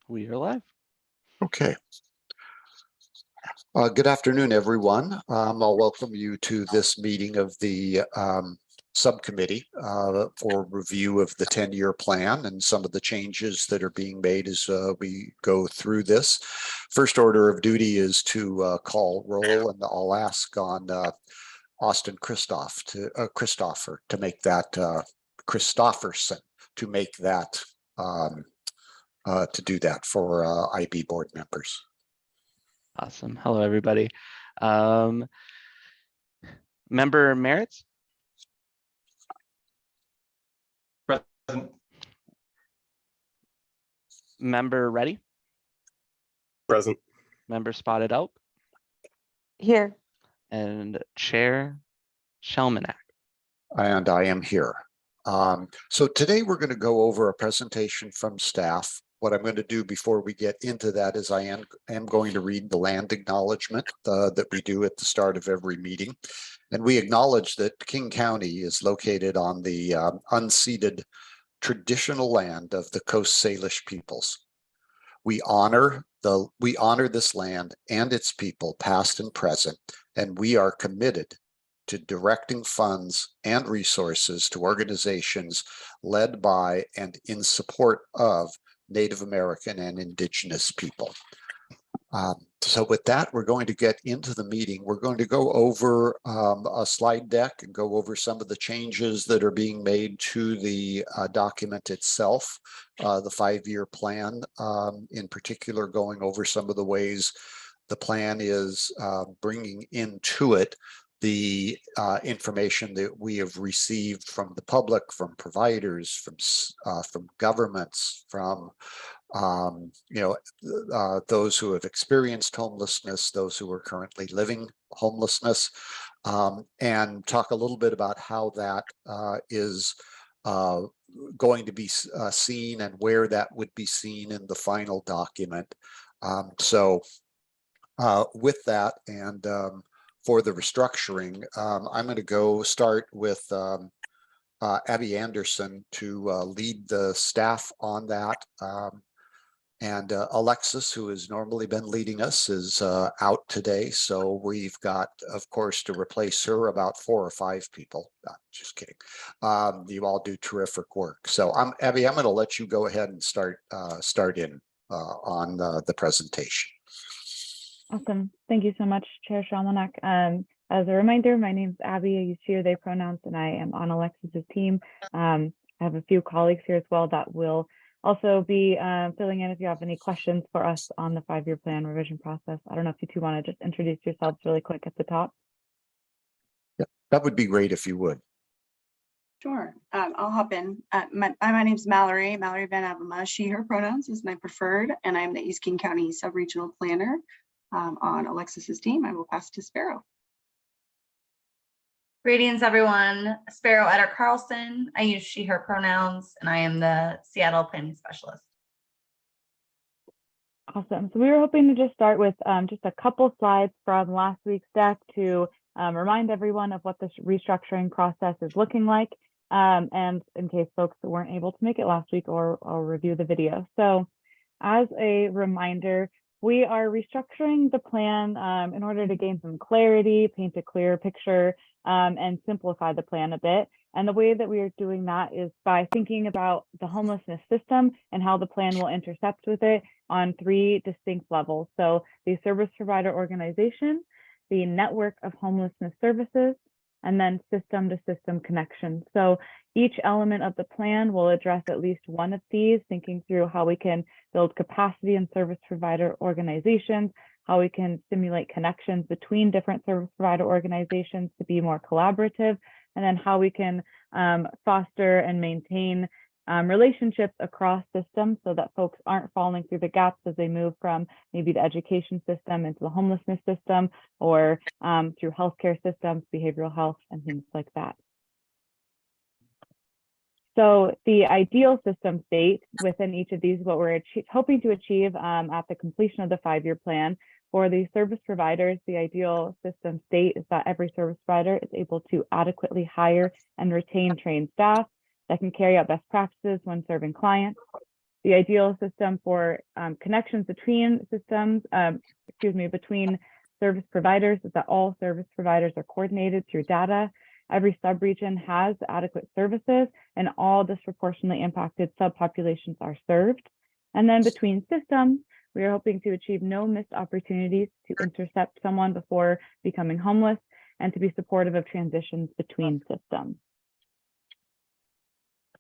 We are live. Okay. Good afternoon, everyone. I'll welcome you to this meeting of the subcommittee for review of the 10-year plan and some of the changes that are being made as we go through this. First order of duty is to call roll, and I'll ask on Austin Christopher to make that Christofferson to make that to do that for IB board members. Awesome. Hello, everybody. Member Merritt? Present. Member Reddy? Present. Member Spotted Elk? Here. And Chair Shelmanak. And I am here. So today we're going to go over a presentation from staff. What I'm going to do before we get into that is I am going to read the land acknowledgement that we do at the start of every meeting. And we acknowledge that King County is located on the unceded traditional land of the Coast Salish peoples. We honor this land and its people, past and present, and we are committed to directing funds and resources to organizations led by and in support of Native American and Indigenous people. So with that, we're going to get into the meeting. We're going to go over a slide deck and go over some of the changes that are being made to the document itself, the 5-year plan, in particular, going over some of the ways the plan is bringing into it the information that we have received from the public, from providers, from governments, from those who have experienced homelessness, those who are currently living homelessness, and talk a little bit about how that is going to be seen and where that would be seen in the final document. With that, and for the restructuring, I'm going to go start with Abby Anderson to lead the staff on that. And Alexis, who has normally been leading us, is out today. So we've got, of course, to replace her about 4 or 5 people. Just kidding. You all do terrific work. So Abby, I'm going to let you go ahead and start in on the presentation. Awesome. Thank you so much, Chair Shelmanak. As a reminder, my name is Abby. I use she, her, they pronouns, and I am on Alexis's team. I have a few colleagues here as well that will also be filling in if you have any questions for us on the 5-year plan revision process. I don't know if you two want to just introduce yourselves really quick at the top. Yeah, that would be great if you would. Sure, I'll hop in. My name is Mallory Van Abema. She, her pronouns is my preferred, and I'm the East King County Sub-Regional Planner on Alexis's team. I will pass to Sparrow. Greetings, everyone. Sparrow Eder Carlson. I use she, her pronouns, and I am the Seattle Planning Specialist. Awesome. So we were hoping to just start with just a couple slides from last week's deck to remind everyone of what this restructuring process is looking like, and in case folks weren't able to make it last week or review the video. So as a reminder, we are restructuring the plan in order to gain some clarity, paint a clearer picture, and simplify the plan a bit. And the way that we are doing that is by thinking about the homelessness system and how the plan will intercept with it on 3 distinct levels. So the service provider organization, the network of homelessness services, and then system to system connection. So each element of the plan will address at least one of these, thinking through how we can build capacity in service provider organizations, how we can stimulate connections between different service provider organizations to be more collaborative, and then how we can foster and maintain relationships across systems so that folks aren't falling through the gaps as they move from maybe the education system into the homelessness system, or through healthcare systems, behavioral health, and things like that. So the ideal system state within each of these, what we're hoping to achieve at the completion of the 5-year plan. For the service providers, the ideal system state is that every service provider is able to adequately hire and retain trained staff that can carry out best practices when serving clients. the ideal system for connections between systems, between service providers is that all service providers are coordinated through data. Every subregion has adequate services and all disproportionately impacted subpopulations are served. And then between systems, we are hoping to achieve no missed opportunities to intercept someone before becoming homeless and to be supportive of transitions between systems.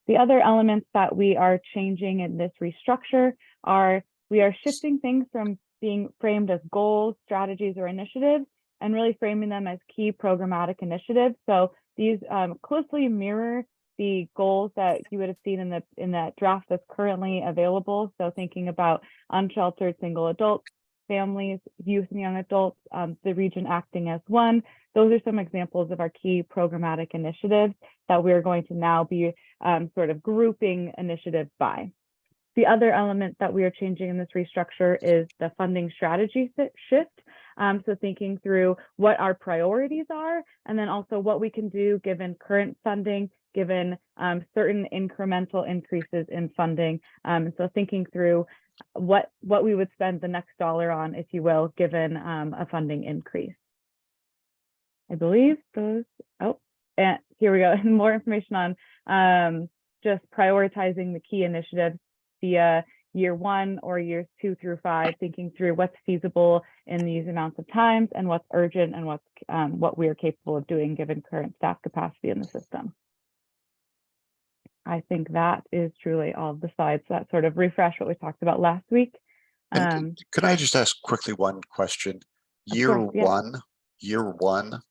The other elements that we are changing in this restructure are we are shifting things from being framed as goals, strategies, or initiatives, and really framing them as key programmatic initiatives. So these closely mirror the goals that you would have seen in that draft that's currently available. So thinking about unsheltered single adults, families, youth and young adults, the region acting as one. Those are some examples of our key programmatic initiatives that we're going to now be sort of grouping initiatives by. The other element that we are changing in this restructure is the funding strategy shift. So thinking through what our priorities are, and then also what we can do given current funding, given certain incremental increases in funding. So thinking through what we would spend the next dollar on, if you will, given a funding increase. I believe those, and here we go. More information on just prioritizing the key initiatives via year 1 or years 2 through 5, thinking through what's feasible in these amounts of times and what's urgent and what's what we are capable of doing given current staff capacity in the system. I think that is truly all of the slides that sort of refresh what we talked about last week. Could I just ask quickly one question? Year one,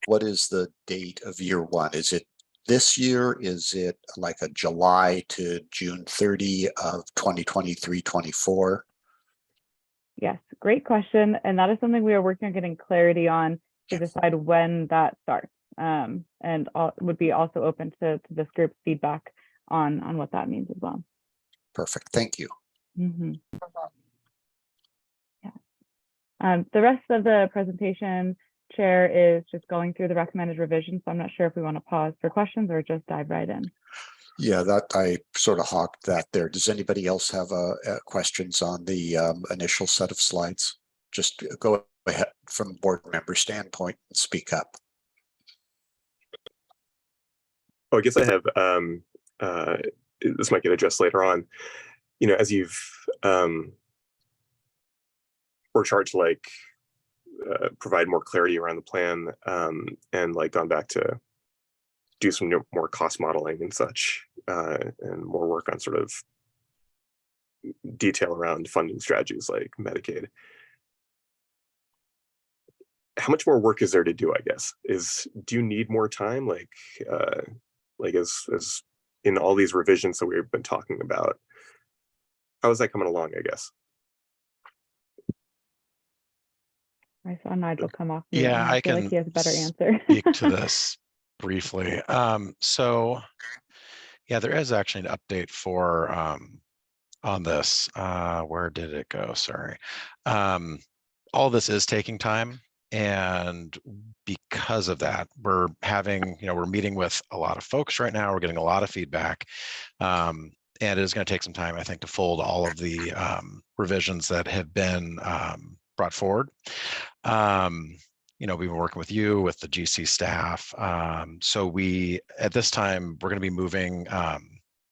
what is the date of year 1? Is it this year? Is it like a July to June 30 of 2023-24? Yes, great question. And that is something we are working on getting clarity on to decide when that starts. And would be also open to this group's feedback on what that means as well. Perfect. Thank you. Mm-hmm. Yeah. The rest of the presentation, Chair, is just going through the recommended revisions. So I'm not sure if we want to pause for questions or just dive right in. Yeah, that I sort of hawked that there. Does anybody else have questions on the initial set of slides? Just go ahead from board member standpoint and speak up. Oh, I guess I have, this might get addressed later on. You know, as you've, we're charged to like provide more clarity around the plan and like gone back to do some more cost modeling and such and more work on sort of detail around funding strategies like Medicaid. How much more work is there to do, I guess? Do you need more time? Like as in all these revisions that we've been talking about, how is that coming along, I guess? I saw Nigel come off. Yeah, I feel can like he has a better answer. speak to this briefly. So yeah, there is actually an update for on this. Where did it go? Sorry. All this is taking time. And because of that, we're having, we're meeting with a lot of folks right now. We're getting a lot of feedback. And it is going to take some time, I think, to fold all of the revisions that have been brought forward. We've been working with you, with the GC staff. So at this time, we're going to be moving,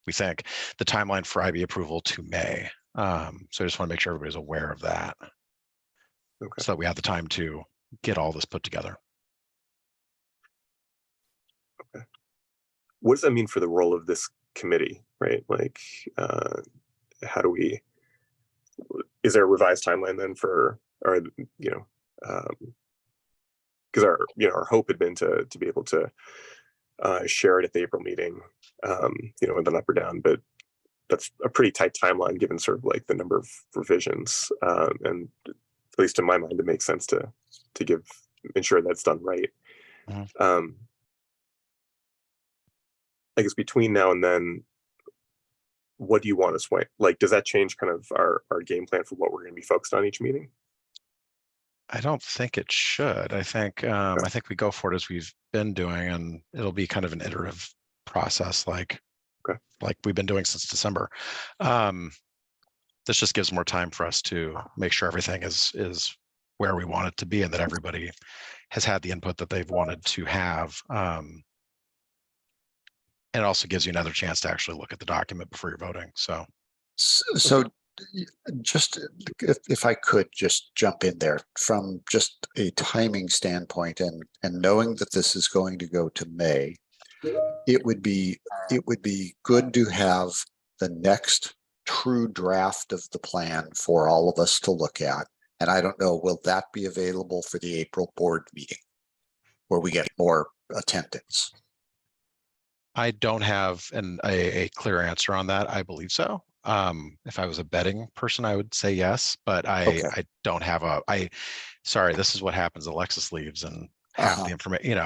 we think, the timeline for IB approval to May. So I just want to make sure everybody's aware of that. Okay. So that we have the time to get all this put together. Okay. What does that mean for the role of this committee, right? Like, how do we, is there a revised timeline then for, or, because our hope had been to be able to share it at the April meeting, with an up or down, but that's a pretty tight timeline given sort of like the number of revisions. And at least in my mind, it makes sense to ensure that's done right. Mm-hmm. I guess between now and then, what do you want us to, like, does that change kind of our game plan for what we're going to be focused on each meeting? I don't think it should. I think we go for it as we've been doing, and it'll be kind of an iterative process, like we've been doing since December. this just gives more time for us to make sure everything is where we want it to be, and that everybody has had the input that they've wanted to have. And it also gives you another chance to actually look at the document before you're voting. So So just if I could just jump in there from just a timing standpoint, and knowing that this is going to go to May, it would be good to have the next true draft of the plan for all of us to look at. And I don't know, will that be available for the April board meeting where we get more attendance? I don't have a clear answer on that. I believe so. If I was a betting person, I would say yes, but I don't have sorry, this is what happens. Alexis leaves and half the information,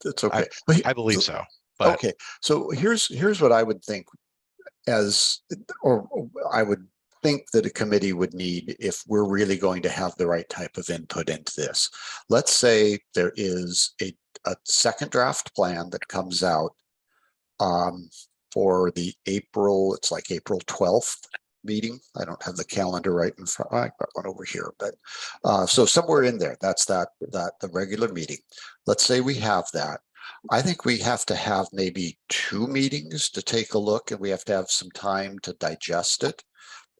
That's okay. I believe so. But okay. So here's what I would think I would think that a committee would need if we're really going to have the right type of input into this. Let's say there is a second draft plan that comes out for the April 12th meeting. I don't have the calendar right in front. I got one over here, but so somewhere in there, that's the regular meeting. Let's say we have that. I think we have to have maybe 2 meetings to take a look, and we have to have some time to digest it.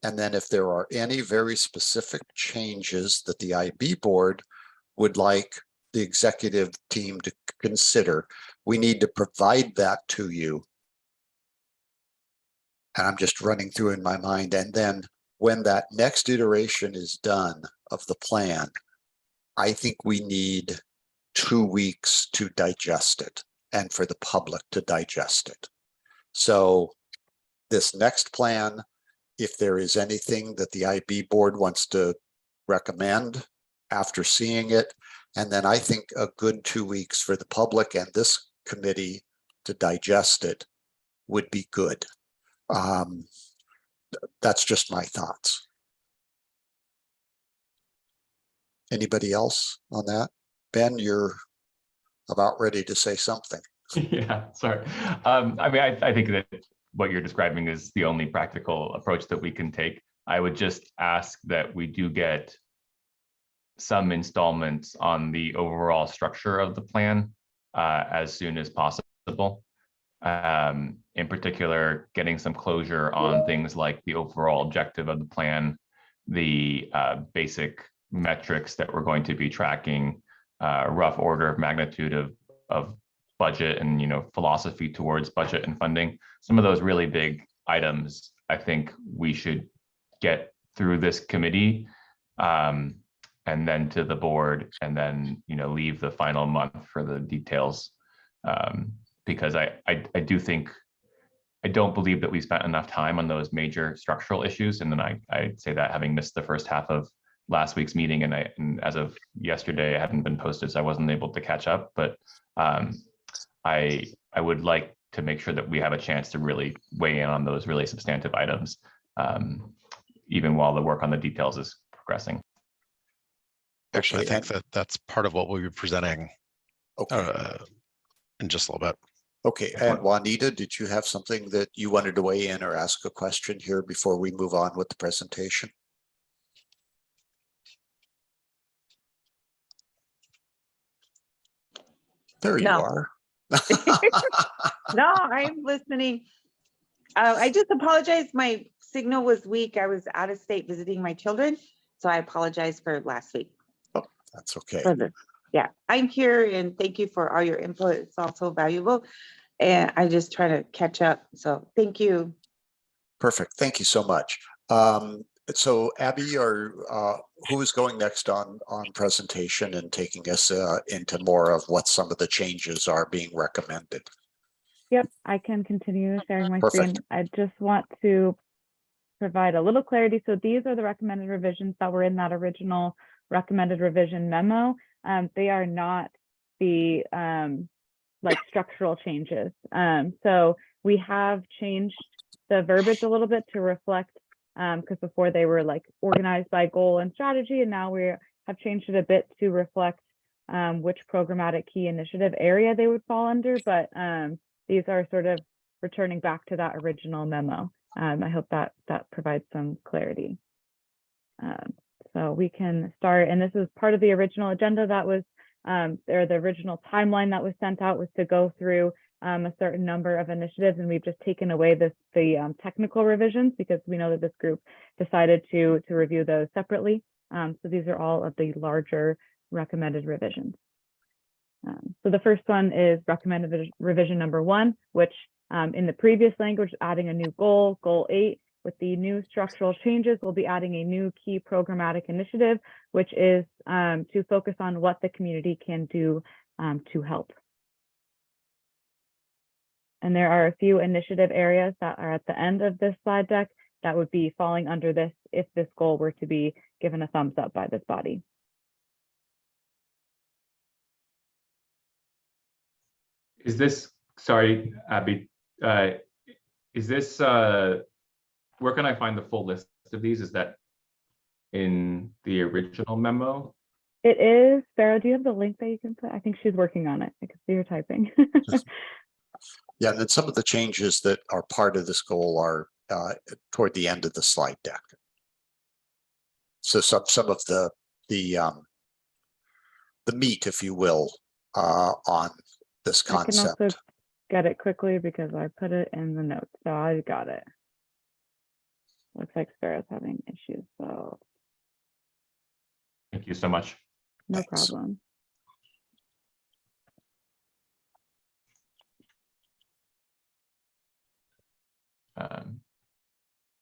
And then if there are any very specific changes that the IB board would like the executive team to consider, we need to provide that to you. And I'm just running through in my mind. And then when that next iteration is done of the plan, I think we need 2 weeks to digest it and for the public to digest it. So this next plan, if there is anything that the IB board wants to recommend after seeing it, and then I think a good 2 weeks for the public and this committee to digest it would be good. That's just my thoughts. Anybody else on that? Ben, you're about ready to say something. Yeah, sorry. I mean, I think that what you're describing is the only practical approach that we can take. I would just ask that we do get some installments on the overall structure of the plan as soon as possible. In particular, getting some closure on things like the overall objective of the plan, the basic metrics that we're going to be tracking, rough order of magnitude of budget and philosophy towards budget and funding. Some of those really big items, I think we should get through this committee and then to the board, and then leave the final month for the details. Because I don't believe that we spent enough time on those major structural issues. And then I'd say that having missed the first half of last week's meeting, and as of yesterday, it hadn't been posted, so I wasn't able to catch up. But I would like to make sure that we have a chance to really weigh in on those really substantive items, even while the work on the details is progressing. actually, I think that's part of what we'll be presenting Okay. in just a little bit. Okay, and Juanita, did you have something that you wanted to weigh in or ask a question here before we move on with the presentation? There you are. No, I'm listening. I just apologize. My signal was weak. I was out of state visiting my children, so I apologize for last week. Oh, that's okay. Yeah, I'm here, and thank you for all your input. It's also valuable, and I just try to catch up. So thank you. Perfect. Thank you so much. So Abby, who is going next on presentation and taking us into more of what some of the changes are being recommended? Yep, I can continue sharing my Perfect. screen. I just want to provide a little clarity. So these are the recommended revisions that were in that original recommended revision memo. They are not the structural changes. So we have changed the verbiage a little bit to reflect, because before they were organized by goal and strategy, and now we have changed it a bit to reflect which programmatic key initiative area they would fall under. But these are sort of returning back to that original memo. I hope that provides some clarity. So we can start, and this is part of the original agenda that was, or the original timeline that was sent out was to go through a certain number of initiatives, and we've just taken away the technical revisions because we know that this group decided to review those separately. So these are all of the larger recommended revisions. So the first one is recommended revision number 1, which in the previous language, adding a new goal, goal 8. With the new structural changes, we'll be adding a new key programmatic initiative, which is to focus on what the community can do to help. And there are a few initiative areas that are at the end of this slide deck that would be falling under this if this goal were to be given a thumbs up by this body. Is this, sorry, Abby, is this, where can I find the full list of these? Is that in the original memo? It is. Farah, do you have the link that you can put? I think she's working on it. I can see her typing. Yeah, and then some of the changes that are part of this goal are toward the end of the slide deck. So some of the meat, if you will, on this concept. I can also get it quickly because I put it in the notes, so I got it. Looks like Sparrow's having issues, so Thank you so much. no Thanks. problem.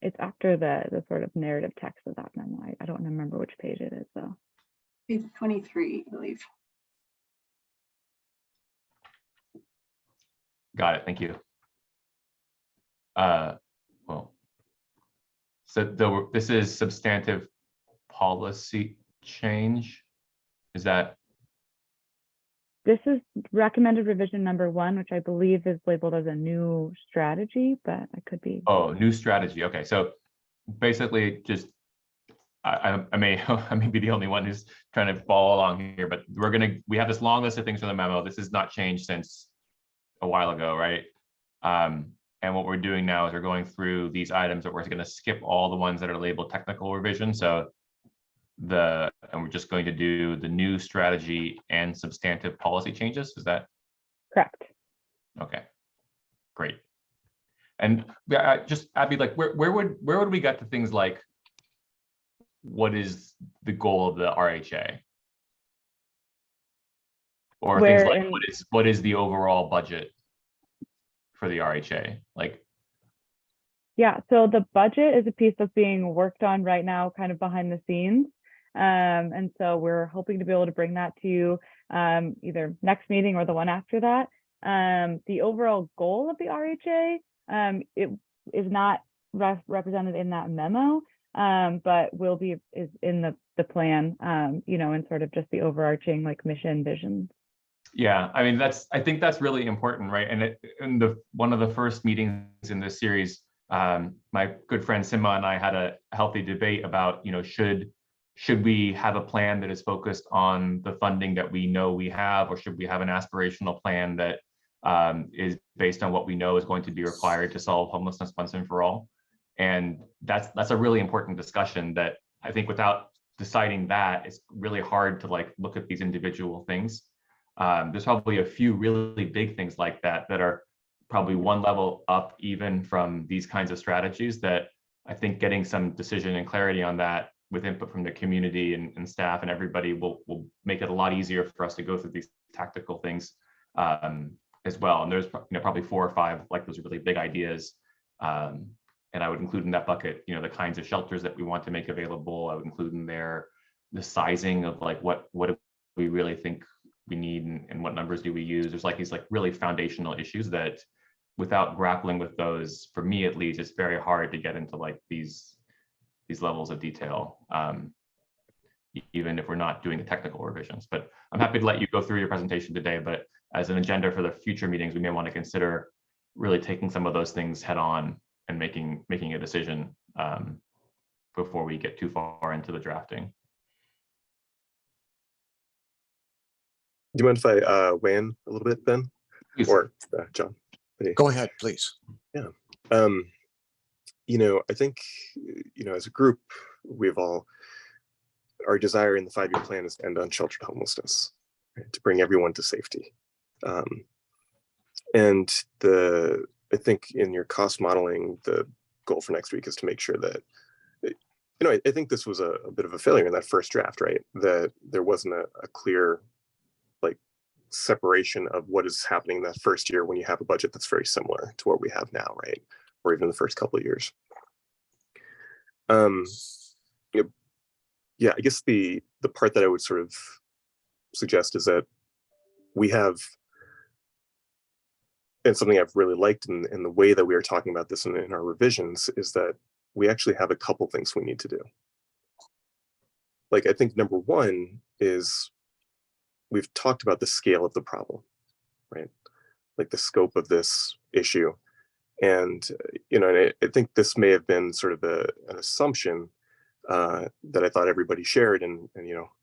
It's after the sort of narrative text of that memo. I don't remember which page it is though. Page 23, I believe. Got it. Thank you. Well, so this is substantive policy change. Is that? This is recommended revision number 1, which I believe is labeled as a new strategy, but I could be. Oh, new strategy. Okay, so basically, just I may be the only one who's trying to follow along here, but we have this long list of things from the memo. This has not changed since a while ago, right? And what we're doing now is we're going through these items that we're going to skip all the ones that are labeled technical revision. So and we're just going to do the new strategy and substantive policy changes. Is that correct? Okay, great. And just Abby, like where would we get to things like what is the goal of the RHA? Or things like what is the overall budget for the RHA? Like, yeah, so the budget is a piece that's being worked on right now, kind of behind the scenes. And so we're hoping to be able to bring that to you either next meeting or the one after that. The overall goal of the RHA, it is not represented in that memo, but is in the plan, you know, and sort of just the overarching like mission vision. Yeah, I mean, I think that's really important, right? And in one of the first meetings in this series, my good friend Sima and I had a healthy debate about, you know, should we have a plan that is focused on the funding that we know we have, or should we have an aspirational plan that is based on what we know is going to be required to solve homelessness once and for all? And that's a really important discussion that I think without deciding that, it's really hard to like look at these individual things. There's probably a few really big things like that are probably one level up even from these kinds of strategies that I think getting some decision and clarity on that with input from the community and staff and everybody will make it a lot easier for us to go through these tactical things as well. And there's probably 4 or 5 like those really big ideas. And I would include in that bucket, you know, the kinds of shelters that we want to make available. I would include in there the sizing of like what do we really think we need and what numbers do we use. There's like these like really foundational issues that without grappling with those, for me at least, it's very hard to get into like these levels of detail, even if we're not doing the technical revisions. But I'm happy to let you go through your presentation today, but as an agenda for the future meetings, we may want to consider really taking some of those things head on and making a decision before we get too far into the drafting. Do you mind if I weigh in a little bit, Ben? Please. Or John? Go ahead, please. Yeah. I think, as a group, our desire in the 5-year plan is to end unsheltered homelessness, right, to bring everyone to safety. And I think in your cost modeling, the goal for next week is to make sure that, I think this was a bit of a failure in that first draft, right? That there wasn't a clear separation of what is happening in that first year when you have a budget that's very similar to what we have now, right? Or even the first couple of years. Yeah, I guess the part that I would sort of suggest is that we have, and something I've really liked in the way that we are talking about this in our revisions, is that we actually have a couple things we need to do. Like, I think number one is we've talked about the scale of the problem, right? Like the scope of this issue. And, I think this may have been sort of an assumption that I thought everybody shared and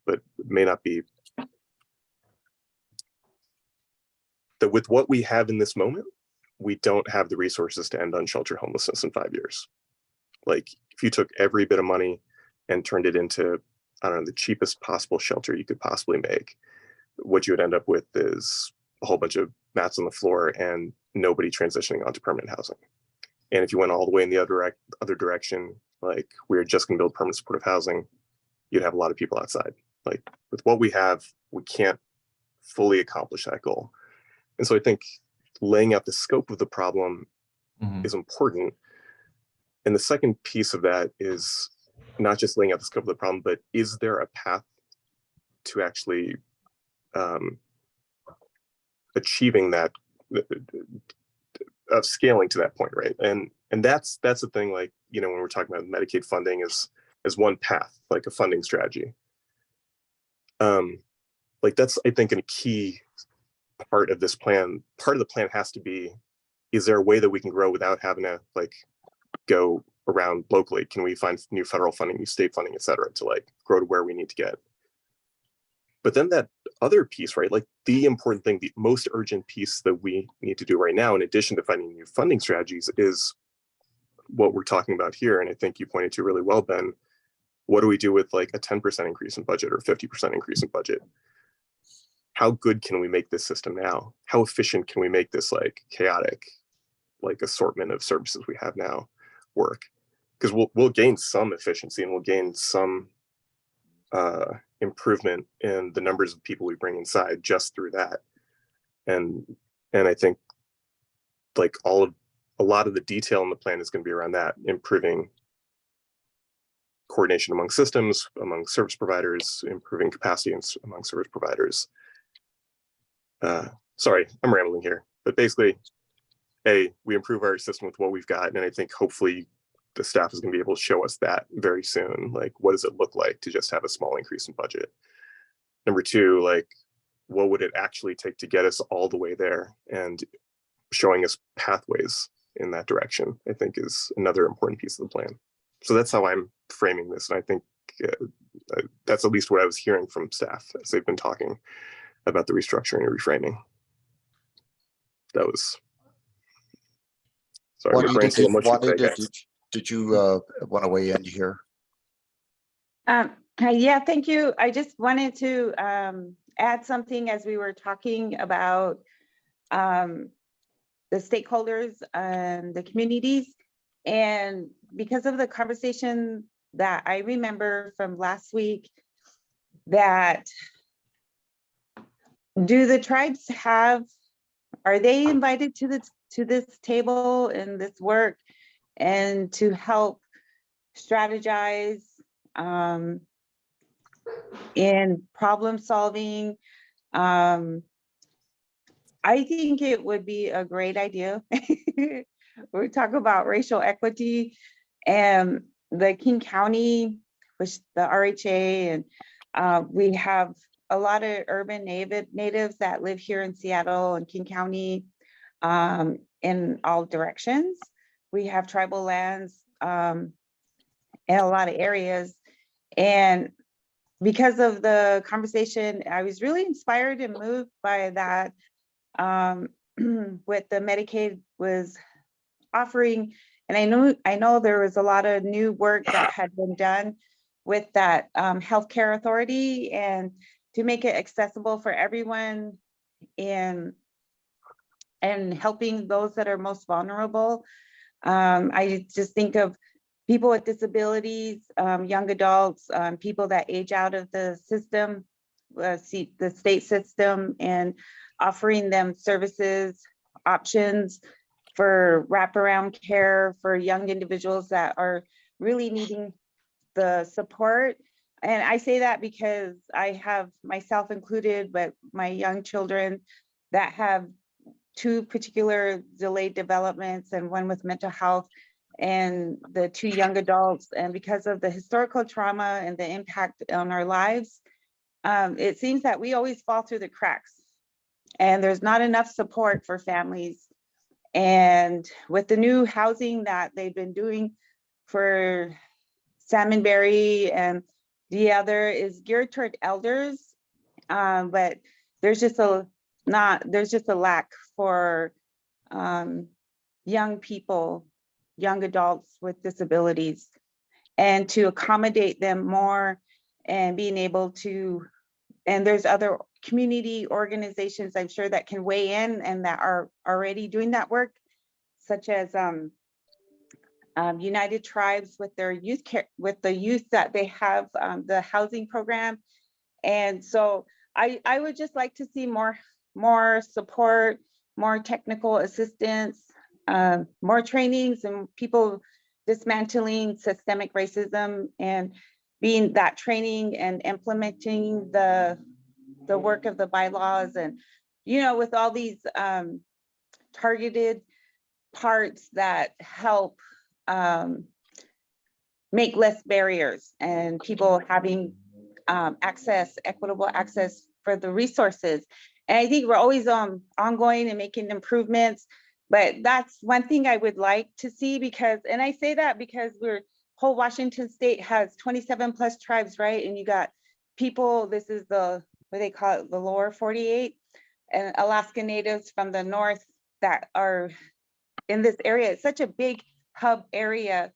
but may not be. That with what we have in this moment, we don't have the resources to end unsheltered homelessness in 5 years. Like, if you took every bit of money and turned it into, I don't know, the cheapest possible shelter you could possibly make, what you would end up with is a whole bunch of mats on the floor and nobody transitioning onto permanent housing. And if you went all the way in the other direction, like we're just going to build permanent supportive housing, you'd have a lot of people outside. Like, with what we have, we can't fully accomplish that goal. And so I think laying out the scope of the problem is important. And the second piece of that is not just laying out the scope of the problem, but is there a path to actually achieving that, of scaling to that point, right? And that's the thing, like, when we're talking about Medicaid funding as one path, like a funding strategy. Like, that's, I think, a key part of this plan. Part of the plan has to be, is there a way that we can grow without having to go around locally? Can we find new federal funding, new state funding, et cetera, to grow to where we need to get? But then that other piece, right? Like, the important thing, the most urgent piece that we need to do right now, in addition to finding new funding strategies, is what we're talking about here. And I think you pointed to really well, Ben. What do we do with a 10% increase in budget or 50% increase in budget? How good can we make this system now? How efficient can we make this chaotic assortment of services we have now work? Because we'll gain some efficiency and we'll gain some improvement in the numbers of people we bring inside just through that. And I think a lot of the detail in the plan is going to be around that, improving coordination among systems, among service providers, improving capacity among service providers. Sorry, I'm rambling here, but basically, we improve our system with what we've got, and I think hopefully the staff is going to be able to show us that very soon. What does it look like to just have a small increase in budget? Number two, what would it actually take to get us all the way there? And showing us pathways in that direction, I think, is another important piece of the plan. So that's how I'm framing this, and I think that's at least what I was hearing from staff as they've been talking about the restructuring and reframing. That was, sorry, my brain's a little much today, guys. Did you want to weigh in here? Yeah, thank you. I just wanted to add something as we were talking about the stakeholders and the communities. And because of the conversation that I remember from last week, that do the tribes are they invited to this table and this work and to help strategize in problem solving? I think it would be a great idea. We talk about racial equity and the King County, which the RHA, and we have a lot of urban natives that live here in Seattle and King County in all directions. We have tribal lands in a lot of areas. And because of the conversation, I was really inspired and moved by that. What the Medicaid was offering And I know there was a lot of new work that had been done with that healthcare authority and to make it accessible for everyone and helping those that are most vulnerable. I just think of people with disabilities, young adults, people that age out of the system, the state system, and offering them services, options for wraparound care for young individuals that are really needing the support. And I say that because I have myself included, but my young children that have 2 particular delayed developments and one with mental health, and the 2 young adults. And because of the historical trauma and the impact on our lives, it seems that we always fall through the cracks and there's not enough support for families. And with the new housing that they've been doing for Salmonberry, and the other is geared toward elders, but there's just a lack for young people, young adults with disabilities, and to accommodate them more and being able to, and there's other community organizations I'm sure that can weigh in and that are already doing that work, such as United Tribes with their youth care, with the youth that they have, the housing program. And so I would just like to see more support, more technical assistance, more trainings, and people dismantling systemic racism and being that training and implementing the work of the bylaws. And, you know, with all these targeted parts that help make less barriers and people having equitable access for the resources. And I think we're always ongoing and making improvements, but that's one thing I would like to see, because, and I say that because whole Washington state has 27 plus tribes, right? And you got people, this is what they call it, the lower 48, and Alaska Natives from the north that are in this area. It's such a big hub area.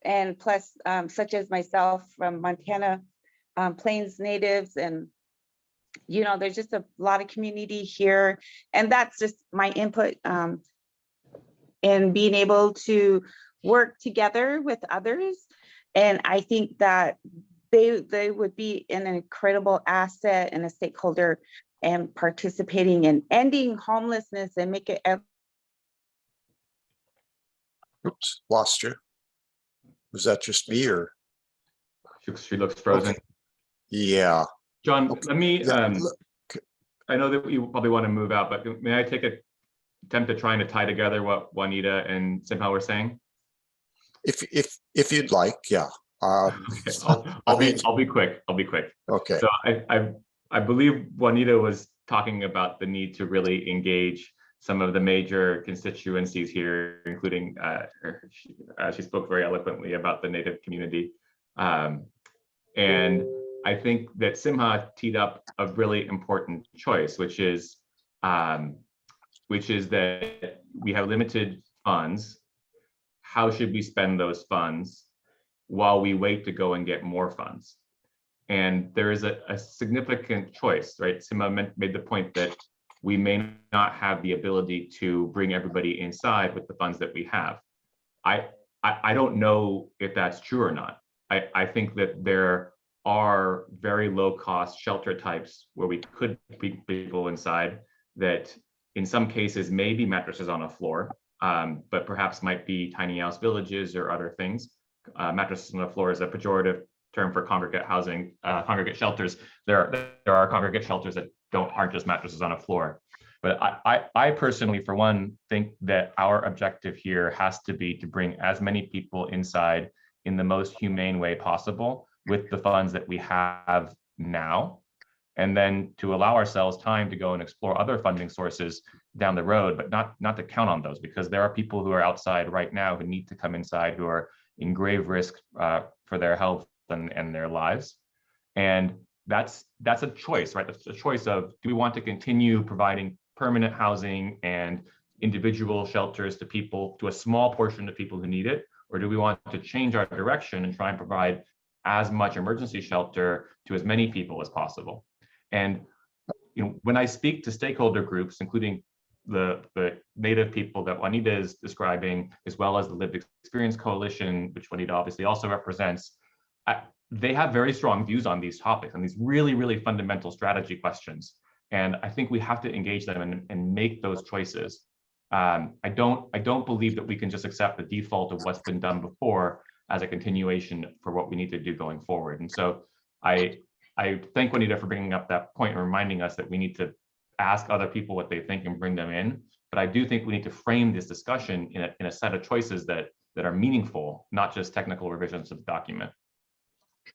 And plus, such as myself from Montana, Plains Natives, and you know, there's just a lot of community here. And that's just my input in being able to work together with others. And I think that they would be an incredible asset and a stakeholder and participating in ending homelessness and make it. Oops, lost you. Was that just me or? She looks frozen. Okay. Yeah. John, Okay. let me, Yeah, I know that you probably want to move out, but may I take an attempt at trying to tie together what Juanita and Simha were saying? If you'd like, yeah. Okay, I'll be quick. Okay. So I believe Juanita was talking about the need to really engage some of the major constituencies here, including she spoke very eloquently about the Native community. And I think that Simha teed up a really important choice, which is that we have limited funds. How should we spend those funds while we wait to go and get more funds? And there is a significant choice, right? Simha made the point that we may not have the ability to bring everybody inside with the funds that we have. I don't know if that's true or not. I think that there are very low cost shelter types where we could bring people inside that in some cases may be mattresses on a floor, but perhaps might be tiny house villages or other things. Mattresses on the floor is a pejorative term for congregate housing, congregate shelters. There are congregate shelters that aren't just mattresses on a floor. But I personally, for one, think that our objective here has to be to bring as many people inside in the most humane way possible with the funds that we have now, and then to allow ourselves time to go and explore other funding sources down the road, but not to count on those, because there are people who are outside right now who need to come inside, who are in grave risk for their health and their lives. And that's a choice, right? That's a choice of, do we want to continue providing permanent housing and individual shelters to people, to a small portion of people who need it? Or do we want to change our direction and try and provide as much emergency shelter to as many people as possible? And when I speak to stakeholder groups, including the Native people that Juanita is describing, as well as the Lived Experience Coalition, which Juanita obviously also represents, they have very strong views on these topics and these really, really fundamental strategy questions. And I think we have to engage them and make those choices. I don't believe that we can just accept the default of what's been done before as a continuation for what we need to do going forward. And so I thank Juanita for bringing up that point and reminding us that we need to ask other people what they think and bring them in. But I do think we need to frame this discussion in a set of choices that are meaningful, not just technical revisions of the document.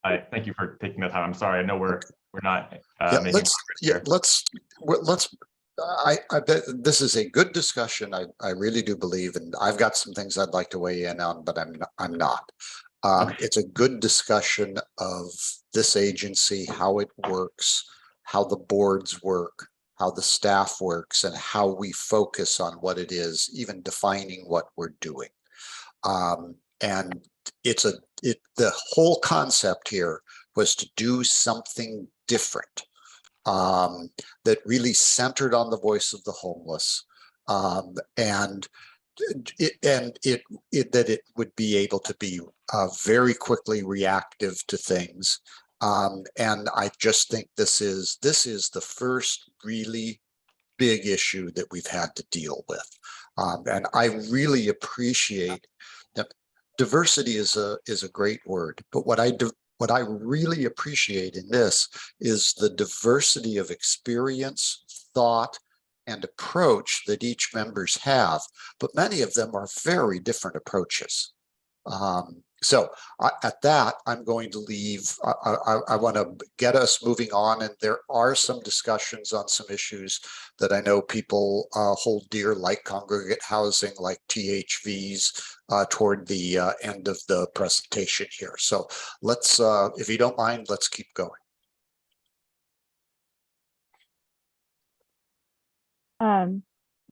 I thank you for taking the time. I'm sorry, I know we're not making I bet this is a good discussion. I really do believe, and I've got some things I'd like to weigh in on, but I'm not. Okay. It's a good discussion of this agency, how it works, how the boards work, how the staff works, and how we focus on what it is, even defining what we're doing. And the whole concept here was to do something different. That really centered on the voice of the homeless, and that it would be able to be very quickly reactive to things. And I just think this is the first really big issue that we've had to deal with. And I really appreciate that. Diversity is a great word, but what I really appreciate in this is the diversity of experience, thought, and approach that each members have, but many of them are very different approaches. So at that, I'm going to leave. I want to get us moving on, and there are some discussions on some issues that I know people hold dear, like congregate housing, like THVs, toward the end of the presentation here. So let's, if you don't mind, let's keep going.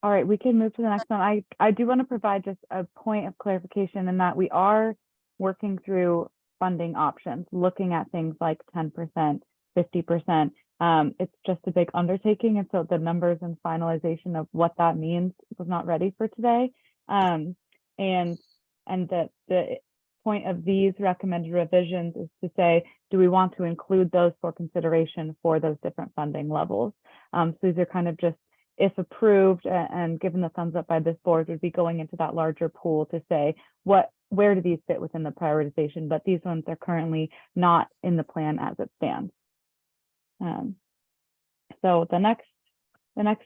All right, we can move to the next one. I do want to provide just a point of clarification in that we are working through funding options, looking at things like 10%, 50%. It's just a big undertaking, and so the numbers and finalization of what that means was not ready for today. And the point of these recommended revisions is to say, do we want to include those for consideration for those different funding levels? So these are kind of just, if approved and given the thumbs up by this board, would be going into that larger pool to say where do these fit within the prioritization, but these ones are currently not in the plan as it stands. So the next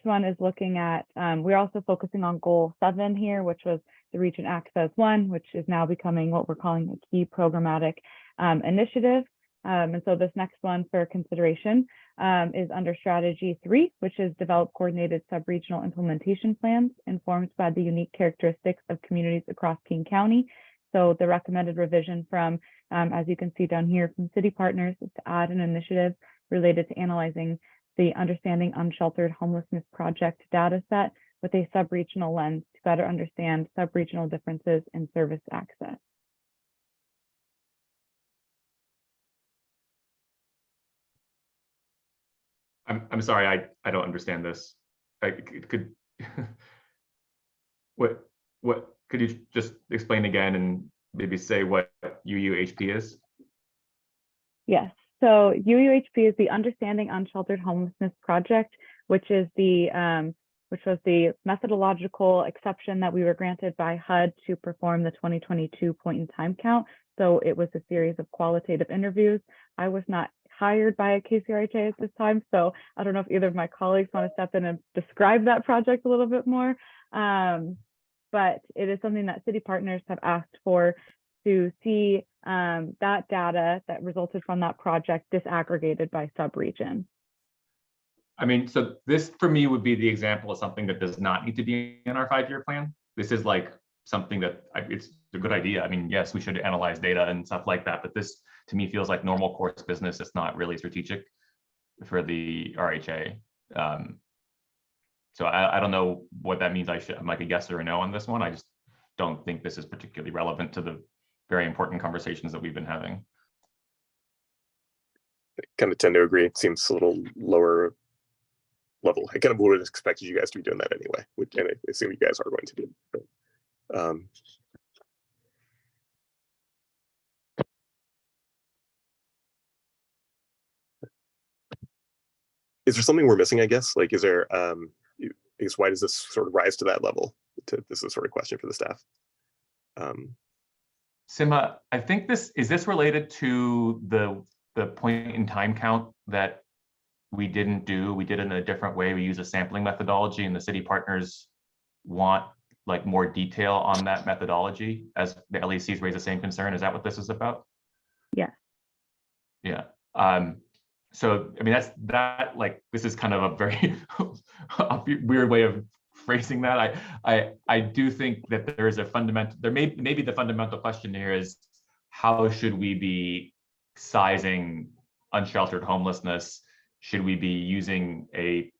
one is looking at, we're also focusing on goal 7 here, which was the Region Access 1, which is now becoming what we're calling a key programmatic initiative. And so this next one for consideration is under strategy 3, which is develop coordinated sub-regional implementation plans informed by the unique characteristics of communities across King County. So the recommended revision from, as you can see down here, from city partners is to add an initiative related to analyzing the Understanding Unsheltered Homelessness Project data set with a sub-regional lens to better understand sub-regional differences in service access. I'm sorry, I don't understand this. What could you just explain again and maybe say what UUHP is? Yes, so UUHP is the Understanding Unsheltered Homelessness Project, which is the which was the methodological exception that we were granted by HUD to perform the 2022 point in time count. So it was a series of qualitative interviews. I was not hired by a KCRHA at this time, so I don't know if either of my colleagues want to step in and describe that project a little bit more. But it is something that city partners have asked for, to see that data that resulted from that project disaggregated by sub-region. I mean, so this for me would be the example of something that does not need to be in our 5-year plan. This is like something that it's a good idea. I mean, yes, we should analyze data and stuff like that, but this to me feels like normal course business. It's not really strategic for the RHA. So I don't know what that means. I'm like a yes or a no on this one. I just don't think this is particularly relevant to the very important conversations that we've been having. I kind of tend to agree. It seems a little lower level. I kind of would have expected you guys to be doing that anyway, and I assume you guys are going to do. But, is there something we're missing? I guess. Like, is there? I guess why does this sort of rise to that level? This is a sort of question for the staff. Sima, I think this related to the point in time count that we didn't do. We did it in a different way. We use a sampling methodology, and the city partners want like more detail on that methodology, as the LECs raise the same concern. Is that what this is about? Yeah. Yeah. So I mean, this is kind of a very weird way of phrasing that. I do think that there is a fundamental, maybe the fundamental question here is, how should we be sizing unsheltered homelessness? Should we be using a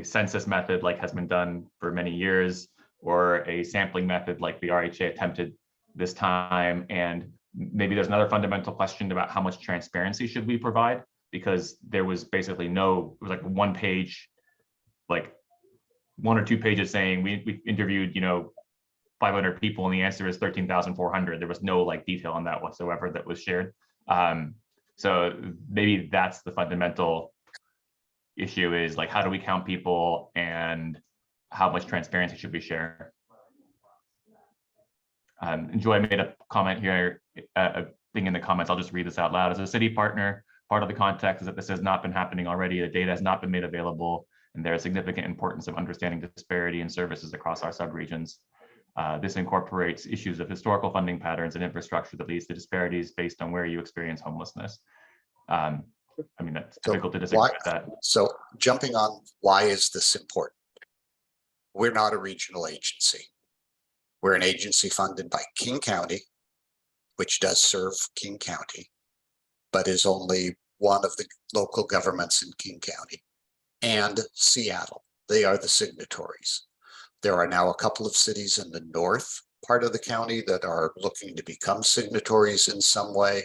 census method like has been done for many years, or a sampling method like the RHA attempted this time? And maybe there's another fundamental question about how much transparency should we provide, because there was basically it was like one page, like 1 or 2 pages saying we interviewed 500 people and the answer is 13,400. There was no like detail on that whatsoever that was shared. So maybe that's the fundamental issue, is like, how do we count people and how much transparency should we share? And Joy made a comment here, a thing in the comments. I'll just read this out loud. As a city partner, part of the context is that this has not been happening already. The data has not been made available, and there is significant importance of understanding disparity in services across our subregions. This incorporates issues of historical funding patterns and infrastructure that leads to disparities based on where you experience homelessness. I mean, that's difficult to disagree with that. So jumping on, why is this important? We're not a regional agency. We're an agency funded by King County, which does serve King County, but is only one of the local governments in King County, and Seattle. They are the signatories. There are now a couple of cities in the north part of the county that are looking to become signatories in some way.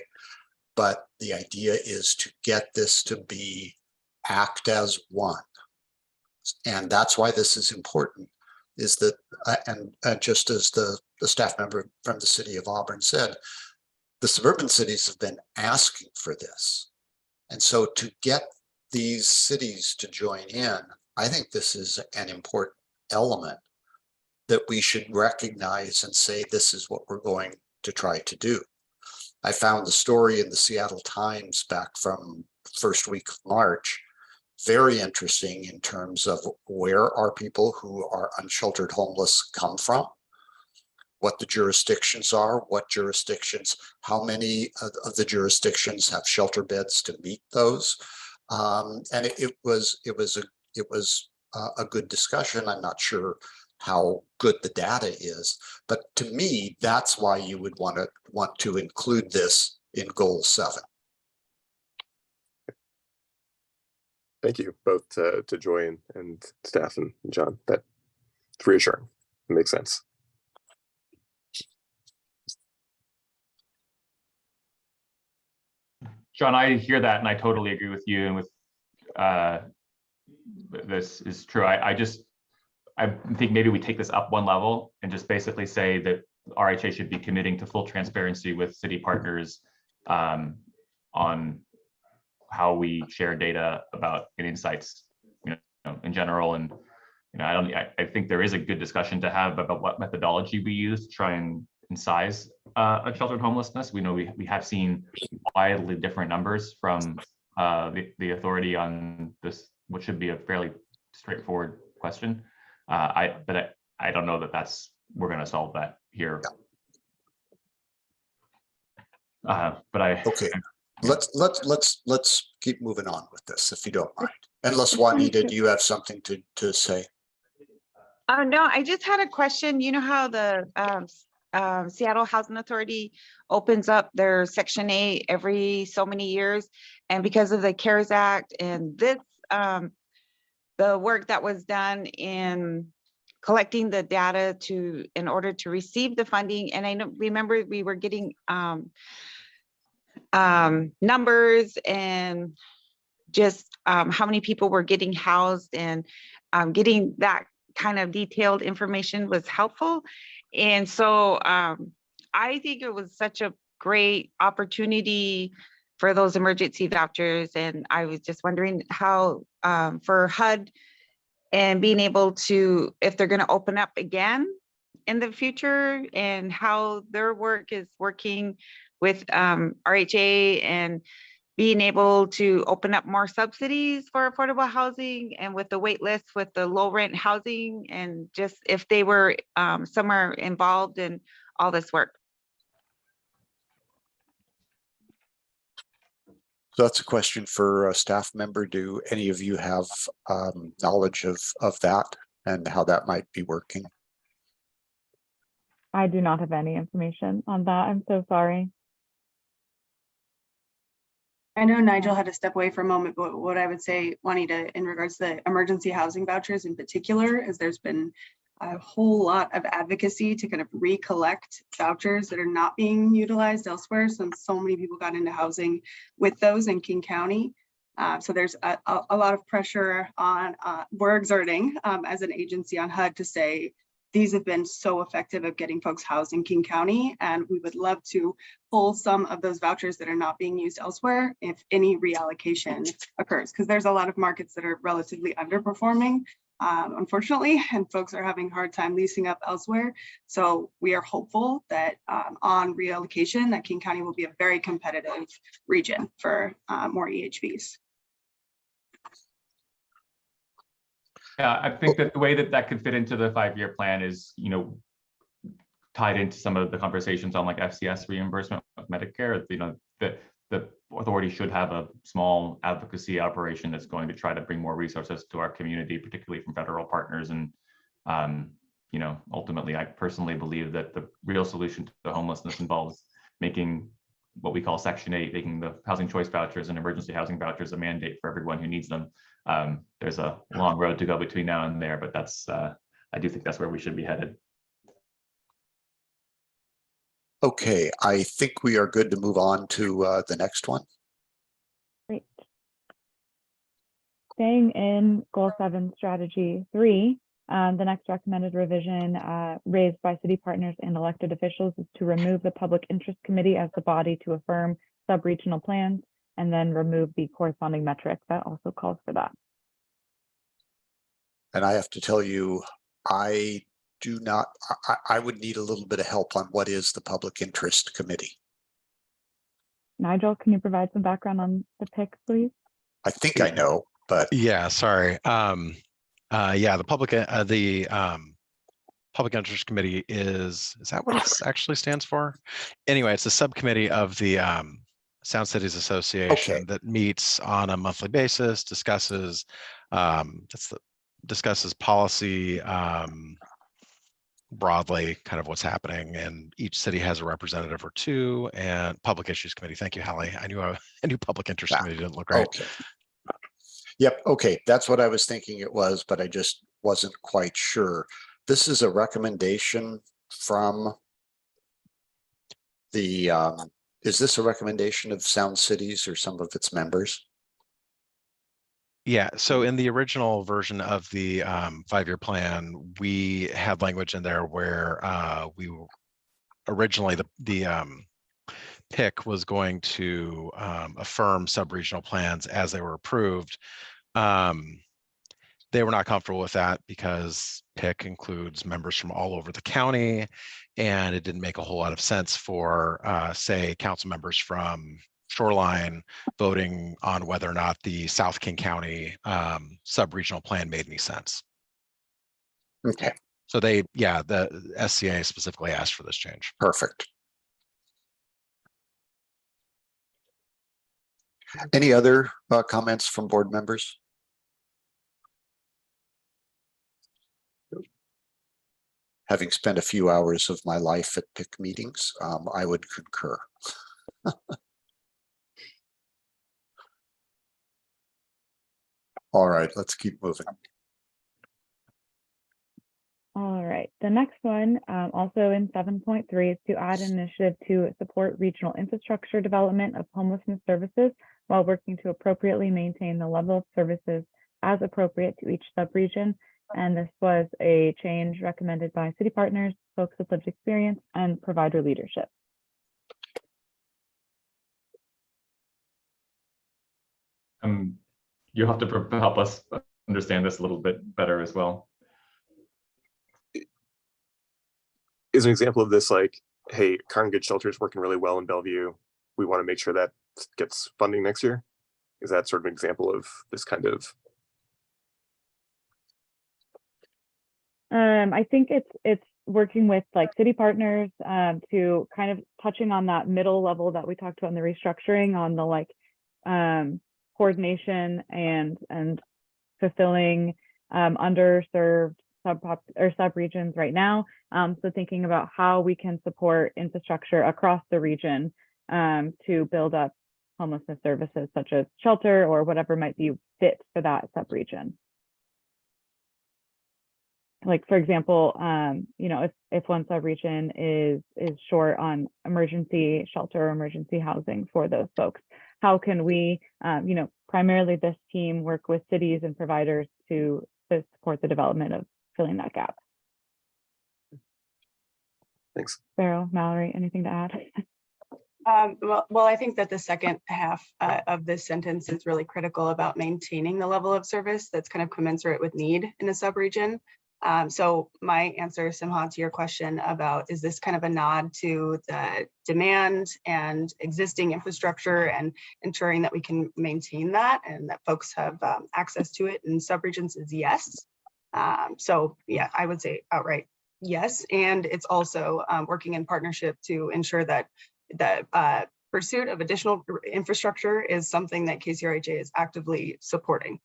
But the idea is to get this to act as one. And that's why this is important, is that, and just as the staff member from the city of Auburn said, the suburban cities have been asking for this. And so to get these cities to join in, I think this is an important element that we should recognize and say, this is what we're going to try to do. I found the story in the Seattle Times back from first week of March very interesting in terms of where our people who are unsheltered homeless come from, what the jurisdictions are, what jurisdictions, how many of the jurisdictions have shelter beds to meet those. And it was a good discussion. I'm not sure how good the data is, but to me, that's why you would want to include this in Goal 7. Thank you both to Joy and staff and John. That's reassuring. It makes sense. John, I hear that, and I totally agree with you. And with this is true. I think maybe we take this up one level and just basically say that RHA should be committing to full transparency with city partners on how we share data about and insights, in general. And I think there is a good discussion to have about what methodology we use to try and size unsheltered homelessness. We know we have seen widely different numbers from the authority on this, which should be a fairly straightforward question. But I don't know that we're going to solve that here. Okay. Let's keep moving on with this, if you don't mind. Unless Juanita, do you have something to say? No, I just had a question. You know how the Seattle Housing Authority opens up their Section 8 every so many years, and because of the CARES Act and this, the the work that was done in collecting the data in order to receive the funding. And I remember we were getting numbers and just how many people were getting housed, and getting that kind of detailed information was helpful. And so I think it was such a great opportunity for those emergency vouchers. And I was just wondering how for HUD and being able to, if they're going to open up again in the future, and how their work is working with RHA and being able to open up more subsidies for affordable housing, and with the wait list with the low rent housing, and just if they were somewhere involved in all this work. So that's a question for a staff member. Do any of you have knowledge of that and how that might be working? I do not have any information on that. I'm so sorry. I know Nigel had to step away for a moment, but what I would say, Juanita, in regards to the emergency housing vouchers in particular, is there's been a whole lot of advocacy to kind of recollect vouchers that are not being utilized elsewhere, since so many people got into housing with those in King County. So there's a lot of pressure on, we're exerting as an agency on HUD to say, these have been so effective at getting folks housed in King County, and we would love to pull some of those vouchers that are not being used elsewhere if any reallocation occurs, because there's a lot of markets that are relatively underperforming, unfortunately, and folks are having a hard time leasing up elsewhere. So we are hopeful that on reallocation, that King County will be a very competitive region for more EHVs. Yeah, I think that the way that could fit into the 5-year plan is, you know, tied into some of the conversations on like FCS reimbursement of Medicare. You know, the authority should have a small advocacy operation that's going to try to bring more resources to our community, particularly from federal partners. And you know, ultimately, I personally believe that the real solution to homelessness involves making what we call Section 8, making the housing choice vouchers and emergency housing vouchers a mandate for everyone who needs them. There's a long road to go between now and there, but that's I do think that's where we should be headed. Okay, I think we are good to move on to the next one. Great. Staying in Goal 7 Strategy 3, the next recommended revision raised by city partners and elected officials is to remove the Public Interest Committee as the body to affirm sub-regional plans, and then remove the corresponding metric that also calls for that. And I have to tell you, I would need a little bit of help on what is the Public Interest Committee. Nigel, can you provide some background on the PIC, please? I think I know, but Yeah, sorry. Yeah, the Public Interest Committee is that what it actually stands for? Anyway, it's a subcommittee of the Sound Cities Association that meets on a monthly basis, discusses discusses policy broadly, kind of what's happening, and each city has a representative or two. And Public Issues Committee. Thank you, Hallie. I knew Public Interest Committee didn't look right. Okay. Yep. Okay, that's what I was thinking it was, but I just wasn't quite sure. This is a recommendation from the. Is this a recommendation of Sound Cities or some of its members? Yeah, so in the original version of the 5-year plan, we had language in there where we originally the PIC was going to affirm sub-regional plans as they were approved. They were not comfortable with that because PIC includes members from all over the county, and it didn't make a whole lot of sense for, say, council members from Shoreline voting on whether or not the South King County sub-regional plan made any sense. Okay. So the SCA specifically asked for this change. Perfect. Any other comments from board members? Having spent a few hours of my life at PIC meetings, I would concur. All right, let's keep moving. All right, the next one, also in 7.3, is to add an initiative to support regional infrastructure development of homelessness services while working to appropriately maintain the level of services as appropriate to each subregion. And this was a change recommended by city partners, folks with lived experience, and provider leadership. You'll have to help us understand this a little bit better as well. Is an example of this like, hey, Karen Good Shelter is working really well in Bellevue. We want to make sure that gets funding next year. Is that sort of an example of this kind of? I think it's working with like city partners to kind of touching on that middle level that we talked about in the restructuring on the like coordination and fulfilling underserved subregions right now. So thinking about how we can support infrastructure across the region to build up homelessness services such as shelter or whatever might be fit for that subregion. Like, for example, you know, if one subregion is short on emergency shelter or emergency housing for those folks, how can we, you know, primarily this team work with cities and providers to support the development of filling that gap? Thanks. Sparrow, Mallory, anything to add? Well, I think that the second half of this sentence is really critical about maintaining the level of service that's kind of commensurate with need in a subregion. So my answer, Simha, to your question about, is this kind of a nod to the demand and existing infrastructure and ensuring that we can maintain that and that folks have access to it in subregions, is yes. So yeah, I would say outright yes. And it's also working in partnership to ensure that the pursuit of additional infrastructure is something that KCRHA is actively supporting.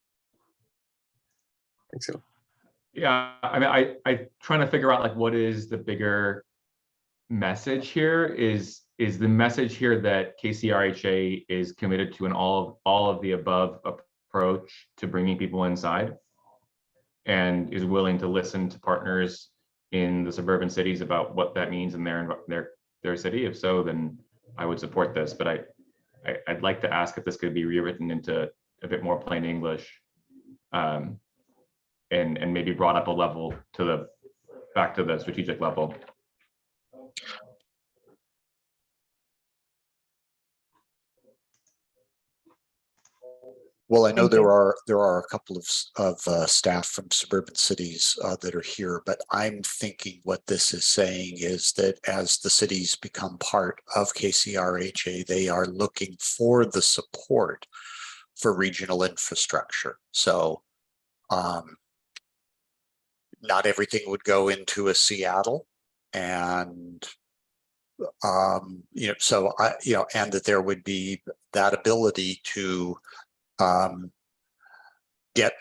Thanks, Phil. Yeah, I mean, I trying to figure out like what is the bigger message here? Is the message here that KCRHA is committed to an all of the above approach to bringing people inside, and is willing to listen to partners in the suburban cities about what that means in their city? If so, then I would support this. But I'd like to ask if this could be rewritten into a bit more plain English. And maybe brought up a level to back to the strategic level. Well, I know there are a couple of staff from suburban cities that are here, but I'm thinking what this is saying is that as the cities become part of KCRHA, they are looking for the support for regional infrastructure. So not everything would go into a Seattle, and you know, so you know, and that there would be that ability to get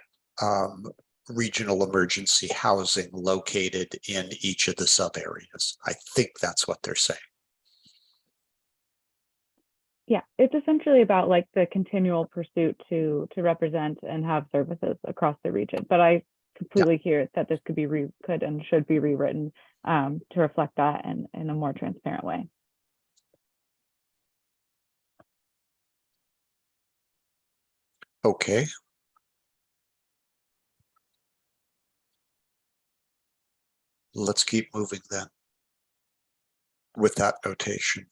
regional emergency housing located in each of the sub areas. I think that's what they're saying. Yeah, it's essentially about like the continual pursuit to represent and have services across the region. But I completely hear that this could and should be rewritten to reflect that in a more transparent way. Okay. Let's keep moving then with that notation.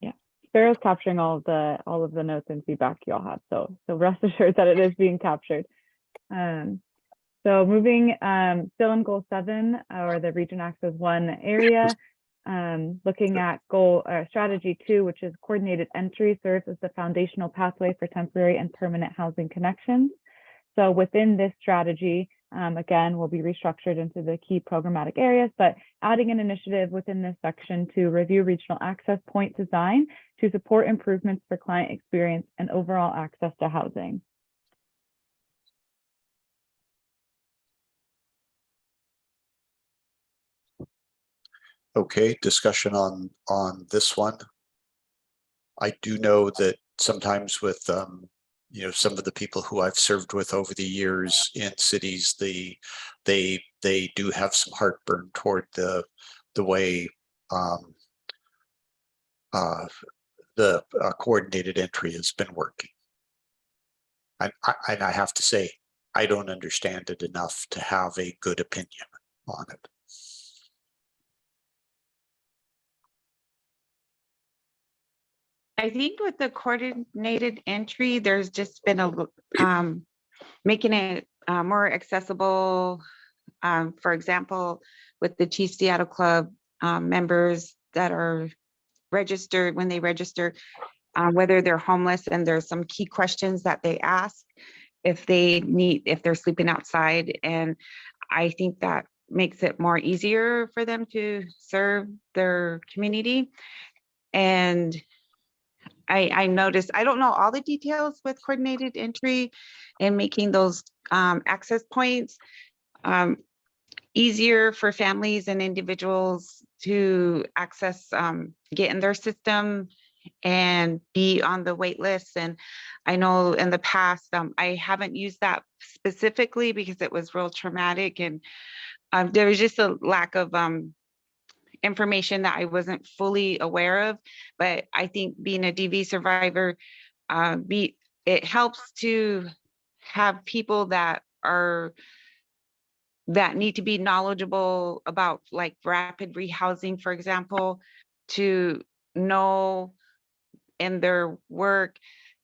Yeah, Sparrow's capturing all of the notes and feedback you all have. So rest assured that it is being captured. So moving still in goal 7, or the region acts as one area, looking at strategy 2, which is coordinated entry, serves as the foundational pathway for temporary and permanent housing connections. So within this strategy, again, will be restructured into the key programmatic areas, but adding an initiative within this section to review regional access point design to support improvements for client experience and overall access to housing. Okay, discussion on this one. I do know that sometimes with you know, some of the people who I've served with over the years in cities, they do have some heartburn toward the way the coordinated entry has been working. And I have to say, I don't understand it enough to have a good opinion on it. I think with the coordinated entry, there's just been a making it more accessible. For example, with the Chief Seattle Club members that are registered, when they register, whether they're homeless, and there's some key questions that they ask if they're sleeping outside. And I think that makes it more easier for them to serve their community. And I noticed, I don't know all the details with coordinated entry and making those access points easier for families and individuals to access, get in their system and be on the wait list. And I know in the past, I haven't used that specifically because it was real traumatic, and there was just a lack of information that I wasn't fully aware of. But I think being a DV survivor, it helps to have people that need to be knowledgeable about, like, rapid rehousing, for example, to know in their work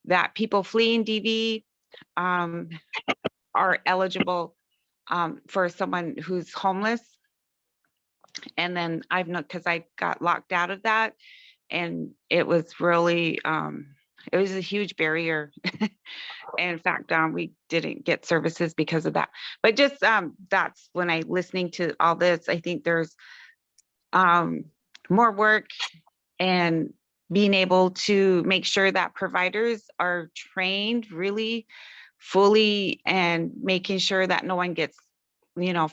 that people fleeing DV are eligible for someone who's homeless. And then I've known, because I got locked out of that, and it was really, it was a huge barrier. In fact, we didn't get services because of that. But just that's when I listening to all this, I think there's more work and being able to make sure that providers are trained really fully and making sure that no one gets,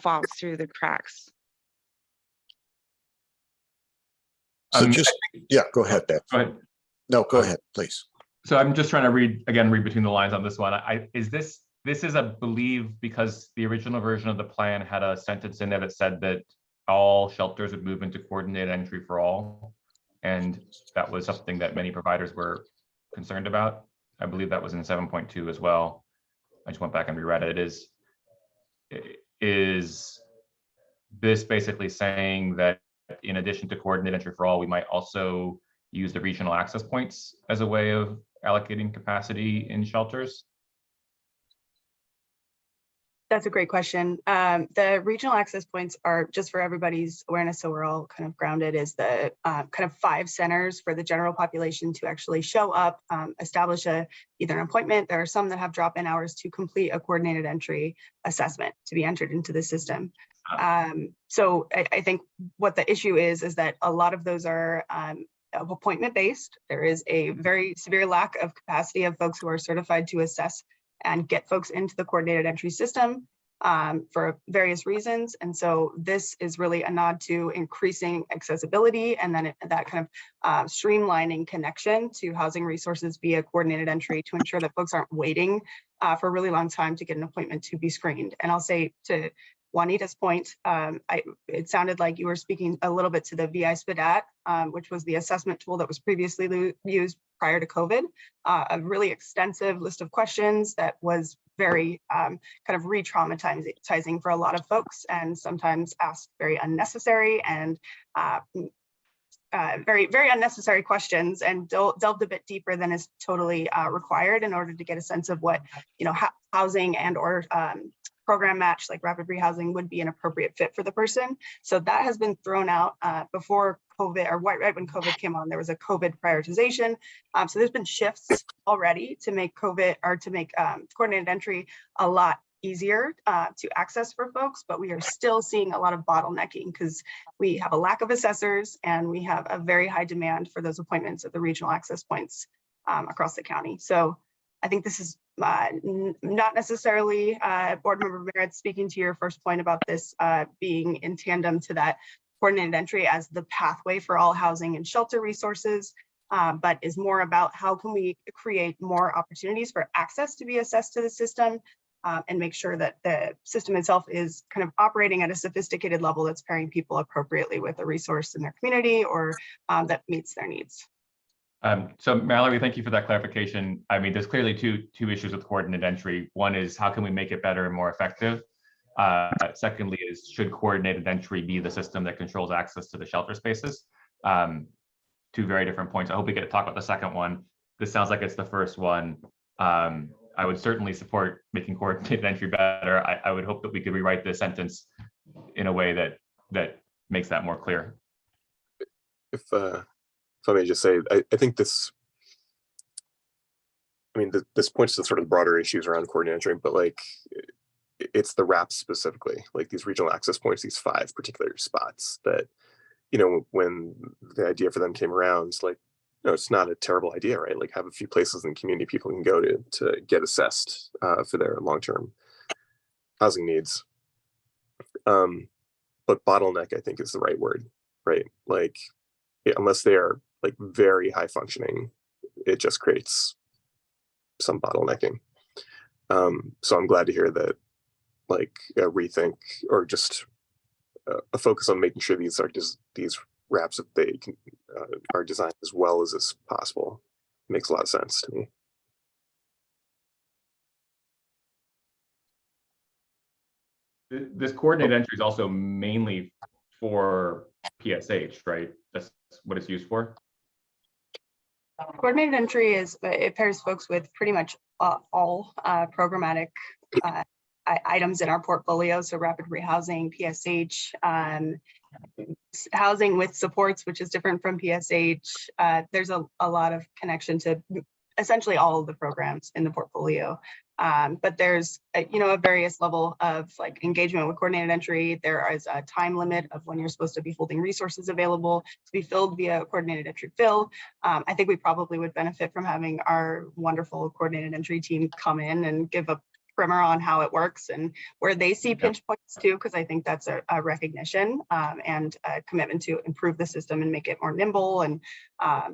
falls through the cracks. So just, yeah, go ahead, Deb. Go ahead. No, go ahead, please. So I'm just trying to read between the lines on this one. This is, I believe, because the original version of the plan had a sentence in there that said that all shelters would move into coordinated entry for all. And that was something that many providers were concerned about. I believe that was in 7.2 as well. I just went back and reread it. Is this basically saying that in addition to coordinated entry for all, we might also use the regional access points as a way of allocating capacity in shelters? That's a great question. The regional access points are, just for everybody's awareness, so we're all kind of grounded, is the kind of 5 centers for the general population to actually show up, establish either an appointment. There are some that have drop-in hours to complete a coordinated entry assessment to be entered into the system. So I think what the issue is that a lot of those are appointment based. There is a very severe lack of capacity of folks who are certified to assess and get folks into the coordinated entry system for various reasons. And so this is really a nod to increasing accessibility, and then that kind of streamlining connection to housing resources via coordinated entry to ensure that folks aren't waiting for a really long time to get an appointment to be screened. And I'll say to Juanita's point, it sounded like you were speaking a little bit to the VI SPDAT, which was the assessment tool that was previously used prior to COVID, a really extensive list of questions that was very kind of re-traumatizing for a lot of folks, and sometimes asked very unnecessary and very, very unnecessary questions, and delved a bit deeper than is totally required in order to get a sense of what, housing and or program match like rapid rehousing would be an appropriate fit for the person. So that has been thrown out before COVID, or right when COVID came on. There was a COVID prioritization. So there's been shifts already to make coordinated entry a lot easier to access for folks, but we are still seeing a lot of bottlenecking because we have a lack of assessors and we have a very high demand for those appointments at the regional access points across the county. So I think this is not necessarily Board Member Merritt speaking to your first point about this being in tandem to that coordinated entry as the pathway for all housing and shelter resources. but is more about how can we create more opportunities for access to be assessed to the system, and make sure that the system itself is kind of operating at a sophisticated level that's pairing people appropriately with a resource in their community or that meets their needs. So Mallory, thank you for that clarification. I mean, there's clearly two issues with coordinated entry. One is how can we make it better and more effective? Secondly is should coordinated entry be the system that controls access to the shelter spaces? Two very different points. I hope we get to talk about the second one. This sounds like it's the first one. I would certainly support making coordinated entry better. I would hope that we could rewrite this sentence in a way that makes that more clear. If I may just say, I think this, I mean, this points to sort of broader issues around coordinated entry, but like, it's the RAPs specifically, like these regional access points, these 5 particular spots that, you know, when the idea for them came around, it's like, no, it's not a terrible idea, right? Like have a few places in the community people can go to get assessed for their long-term housing needs. But bottleneck, I think, is the right word, right? Like, yeah, unless they are like very high functioning, it just creates some bottlenecking. So I'm glad to hear that, like a rethink or just a focus on making sure these are just these RAPs, if they can, are designed as well as is possible. Makes a lot of sense to me. This coordinated entry is also mainly for PSH, right? That's what it's used for. Coordinated entry is, it pairs folks with pretty much all programmatic items in our portfolio. So rapid rehousing, PSH, housing with supports, which is different from PSH. There's a lot of connection to essentially all of the programs in the portfolio. But there's a various level of like engagement with coordinated entry. There is a time limit of when you're supposed to be holding resources available to be filled via coordinated entry fill. I think we probably would benefit from having our wonderful coordinated entry team come in and give a primer on how it works and where they see pinch points too, because I think that's a recognition and a commitment to improve the system and make it more nimble and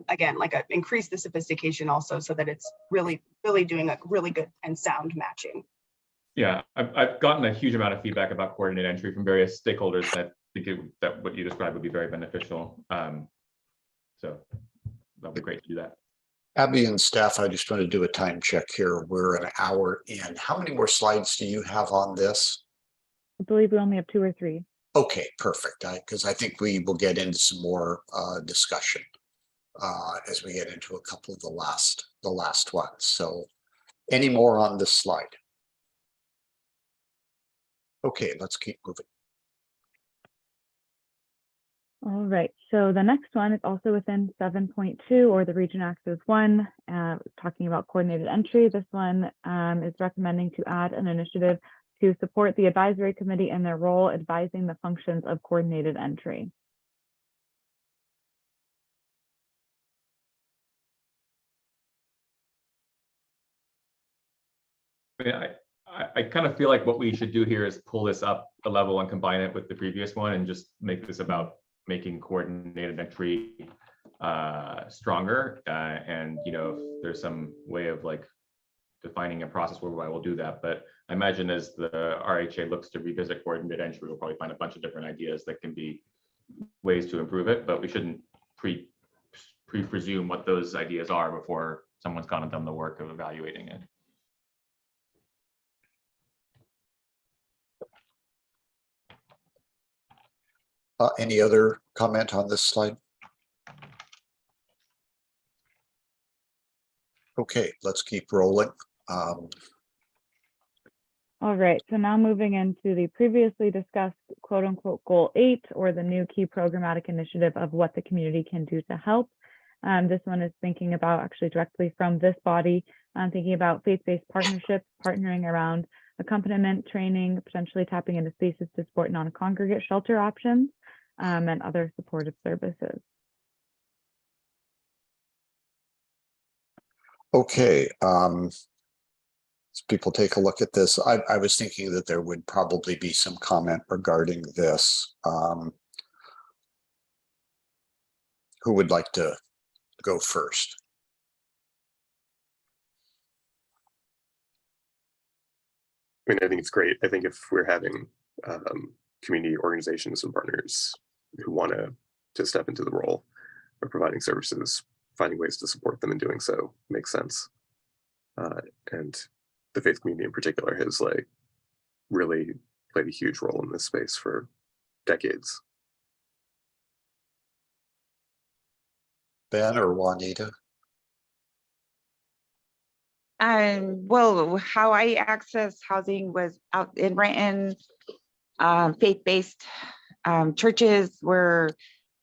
again, like increase the sophistication also so that it's really doing a really good and sound matching. Yeah, I've gotten a huge amount of feedback about coordinated entry from various stakeholders that think that what you described would be very beneficial. So that'll be great to do that. Abby and staff, I just want to do a time check here. We're an hour in. How many more slides do you have on this? I believe we only have 2 or 3. Okay, perfect. Because I think we will get into some more discussion as we get into a couple of the last ones. So any more on this slide? Okay, let's keep moving. All right, so the next one is also within 7.2 or the Region Access 1, talking about coordinated entry. This one is recommending to add an initiative to support the advisory committee in their role advising the functions of coordinated entry. I mean, I kind of feel like what we should do here is pull this up a level and combine it with the previous one and just make this about making coordinated entry stronger. And, you know, if there's some way of like defining a process where I will do that. But I imagine as the RHA looks to revisit coordinated entry, we'll probably find a bunch of different ideas that can be ways to improve it, but we shouldn't presume what those ideas are before someone's gone and done the work of evaluating it. Any other comment on this slide? Okay, let's keep rolling. All right, so now moving into the previously discussed quote unquote goal 8 or the new key programmatic initiative of what the community can do to help. This one is thinking about actually directly from this body, thinking about faith-based partnerships, partnering around accompaniment, training, potentially tapping into spaces to support non-congregate shelter options and other supportive services. Okay, as people take a look at this, I was thinking that there would probably be some comment regarding this. Who would like to go first? I mean, I think it's great. I think if we're having community organizations and partners who want to step into the role of providing services, finding ways to support them in doing so makes sense. And the faith community in particular has like really played a huge role in this space for decades. Ben or Juanita? Well, how I accessed housing was out in Renton, faith-based churches where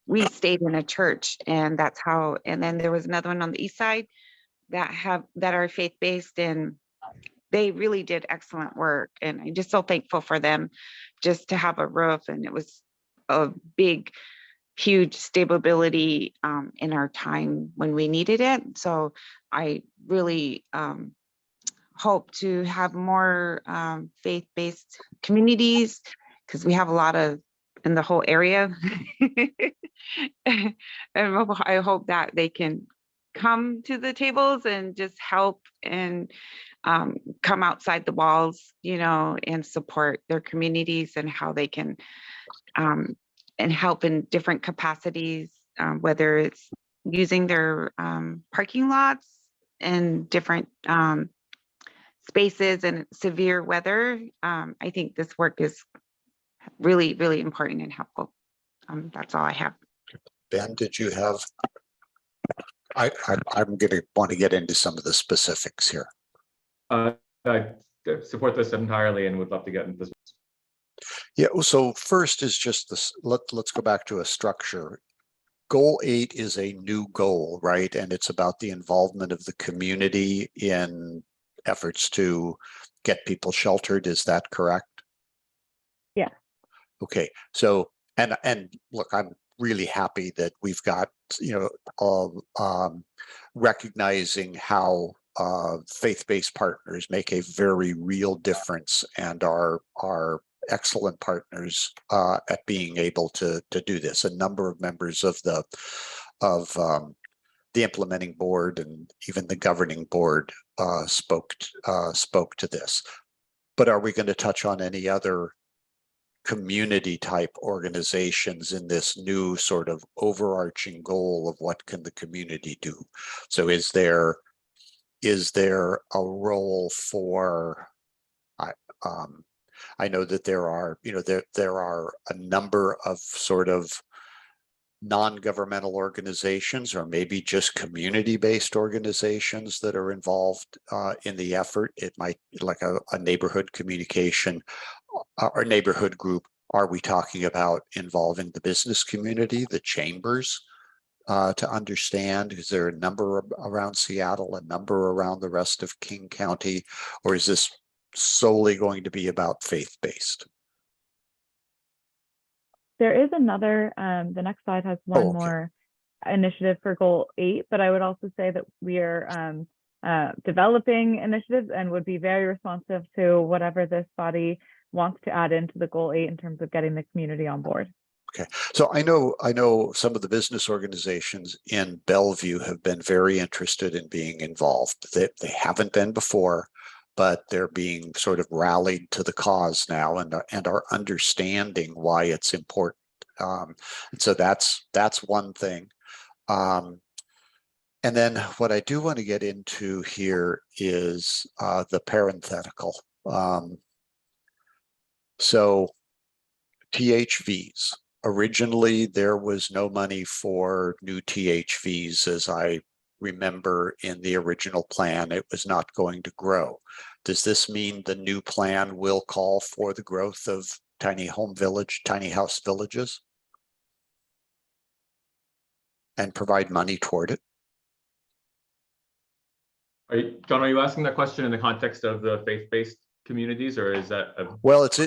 we stayed in a church, and that's how. And then there was another one on the east side that are faith-based, and they really did excellent work. And I'm just so thankful for them, just to have a roof, and it was a big, huge stability in our time when we needed it. So I really hope to have more faith-based communities, because we have a lot of in the whole area. And I hope that they can come to the tables and just help and come outside the walls, and support their communities and how they can and help in different capacities, whether it's using their parking lots and different spaces and severe weather. I think this work is really, really important and helpful. That's all I have. Ben, did you have? I'm going to want to get into some of the specifics here. I support this entirely and would love to get into this. Yeah, so first is just this, let's go back to a structure. Goal 8 is a new goal, right? And it's about the involvement of the community in efforts to get people sheltered. Is that correct? Yeah. Okay, so, and look, I'm really happy that we've got, recognizing how faith-based partners make a very real difference and are excellent partners at being able to do this. A number of members of the implementing board and even the governing board spoke to this. But are we going to touch on any other community type organizations in this new sort of overarching goal of what can the community do? So is there a role for, I know that there are, there are a number of sort of non-governmental organizations or maybe just community-based organizations that are involved in the effort. It might like a neighborhood communication or neighborhood group. Are we talking about involving the business community, the chambers, to understand? Is there a number around Seattle, a number around the rest of King County, or is this solely going to be about faith-based? There is another, the next slide has one more initiative for goal 8, but I would also say that we are developing initiatives and would be very responsive to whatever this body wants to add into the goal 8 in terms of getting the community on board. Okay, so I know some of the business organizations in Bellevue have been very interested in being involved. They haven't been before, but they're being sort of rallied to the cause now and are understanding why it's important. And so that's one thing. And then what I do want to get into here is the parenthetical. So THVs. Originally, there was no money for new THVs, as I remember in the original plan. It was not going to grow. Does this mean the new plan will call for the growth of tiny house villages and provide money toward it? John, are you asking that question in the context of the faith-based communities, or is that well, it's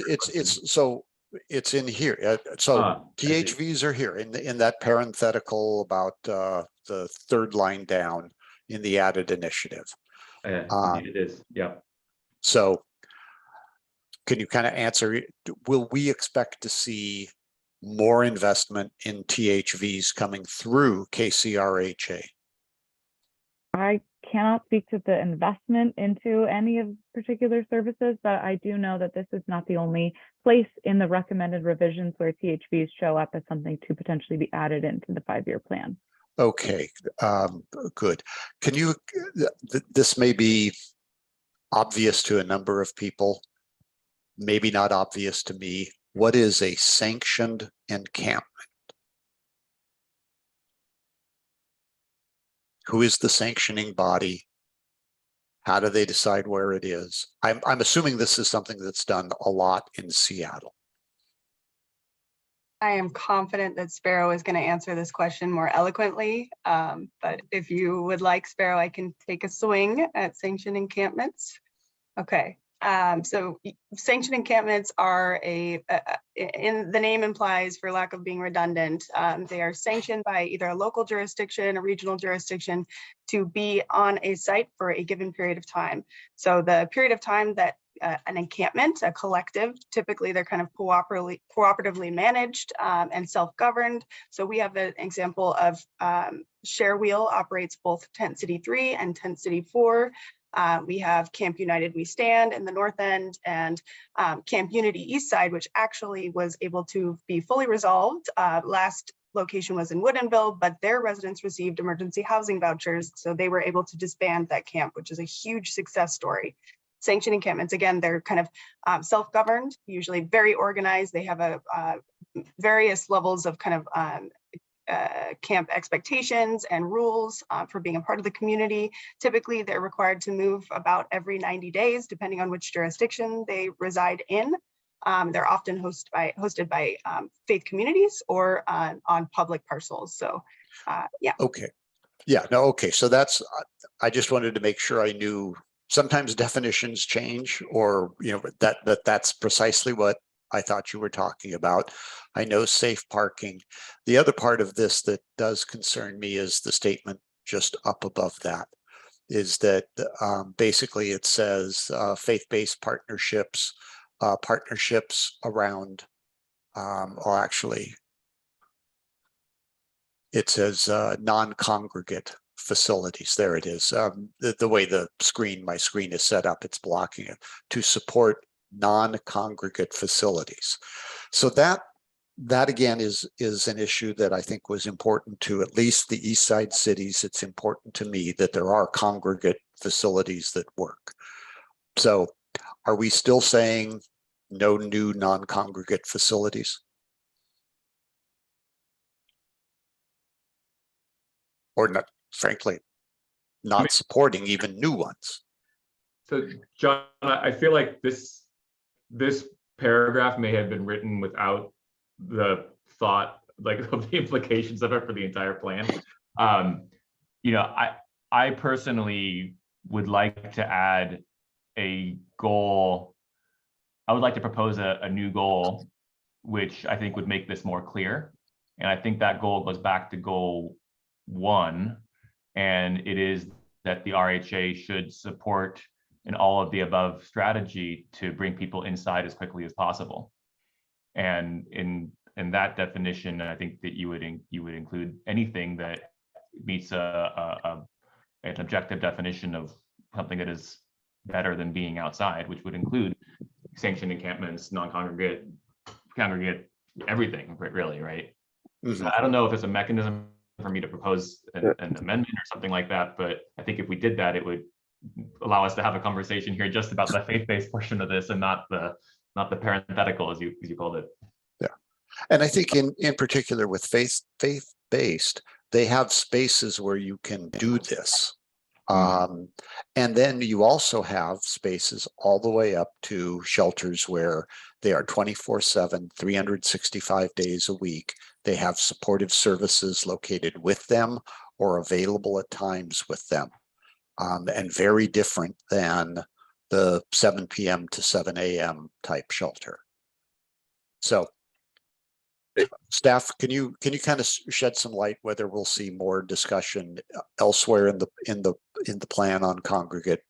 in here. So THVs are here in that parenthetical about the third line down in the added initiative. Indeed it is, yeah. So can you kind of answer, will we expect to see more investment in THVs coming through KCRHA? I cannot speak to the investment into any of particular services, but I do know that this is not the only place in the recommended revisions where THVs show up as something to potentially be added into the 5-year plan. Okay, good. Can you, this may be obvious to a number of people, maybe not obvious to me. What is a sanctioned encampment? Who is the sanctioning body? How do they decide where it is? I'm assuming this is something that's done a lot in Seattle. I am confident that Sparrow is going to answer this question more eloquently. But if you would like, Sparrow, I can take a swing at sanctioned encampments. Okay. So sanctioned encampments are in the name implies, for lack of being redundant, they are sanctioned by either a local jurisdiction, a regional jurisdiction, to be on a site for a given period of time. So the period of time that an encampment, a collective, typically they're kind of cooperatively managed and self-governed. So we have an example of Share Wheel operates both Tent City 3 and Tent City 4. We have Camp United We Stand in the north end, and Camp Unity East Side, which actually was able to be fully resolved. Last location was in Woodinville, but their residents received emergency housing vouchers, so they were able to disband that camp, which is a huge success story. Sanctioned encampments, again, they're kind of self-governed, usually very organized. They have various levels of kind of camp expectations and rules for being a part of the community. Typically, they're required to move about every 90 days, depending on which jurisdiction they reside in. They're often hosted by faith communities or on public parcels. So, yeah. Okay. Yeah, no, okay. So that's, I just wanted to make sure I knew. Sometimes definitions change, or, you know, that's precisely what I thought you were talking about. I know safe parking. The other part of this that does concern me is the statement just up above that, is that basically it says faith-based partnerships, partnerships around, or actually it says non-congregate facilities. There it is. The way my screen is set up, it's blocking it, to support non-congregate facilities. So that again is an issue that I think was important to at least the East Side cities. It's important to me that there are congregate facilities that work. So are we still saying no new non-congregate facilities? Or not, frankly, not supporting even new ones? So John, I feel like this paragraph may have been written without the thought, like, of the implications of it for the entire plan. You know, I personally would like to add a goal. I would like to propose a new goal, which I think would make this more clear. And I think that goal goes back to goal 1, and it is that the RHA should support an all of the above strategy to bring people inside as quickly as possible. And in that definition, I think that you would include anything that meets an objective definition of something that is better than being outside, which would include sanctioned encampments, non-congregate, congregate, everything, really, right? Mm-hmm. So I don't know if it's a mechanism for me to propose an amendment or something like that, but I think if we did that, it would allow us to have a conversation here just about the faith-based portion of this, and not the parenthetical, as you called it. Yeah, and I think in particular with faith-based, they have spaces where you can do this. And then you also have spaces all the way up to shelters where they are 24/7, 365 days a week. They have supportive services located with them or available at times with them, and very different than the 7 p.m. to 7 a.m. type shelter. So staff, can you kind of shed some light whether we'll see more discussion elsewhere in the plan on congregate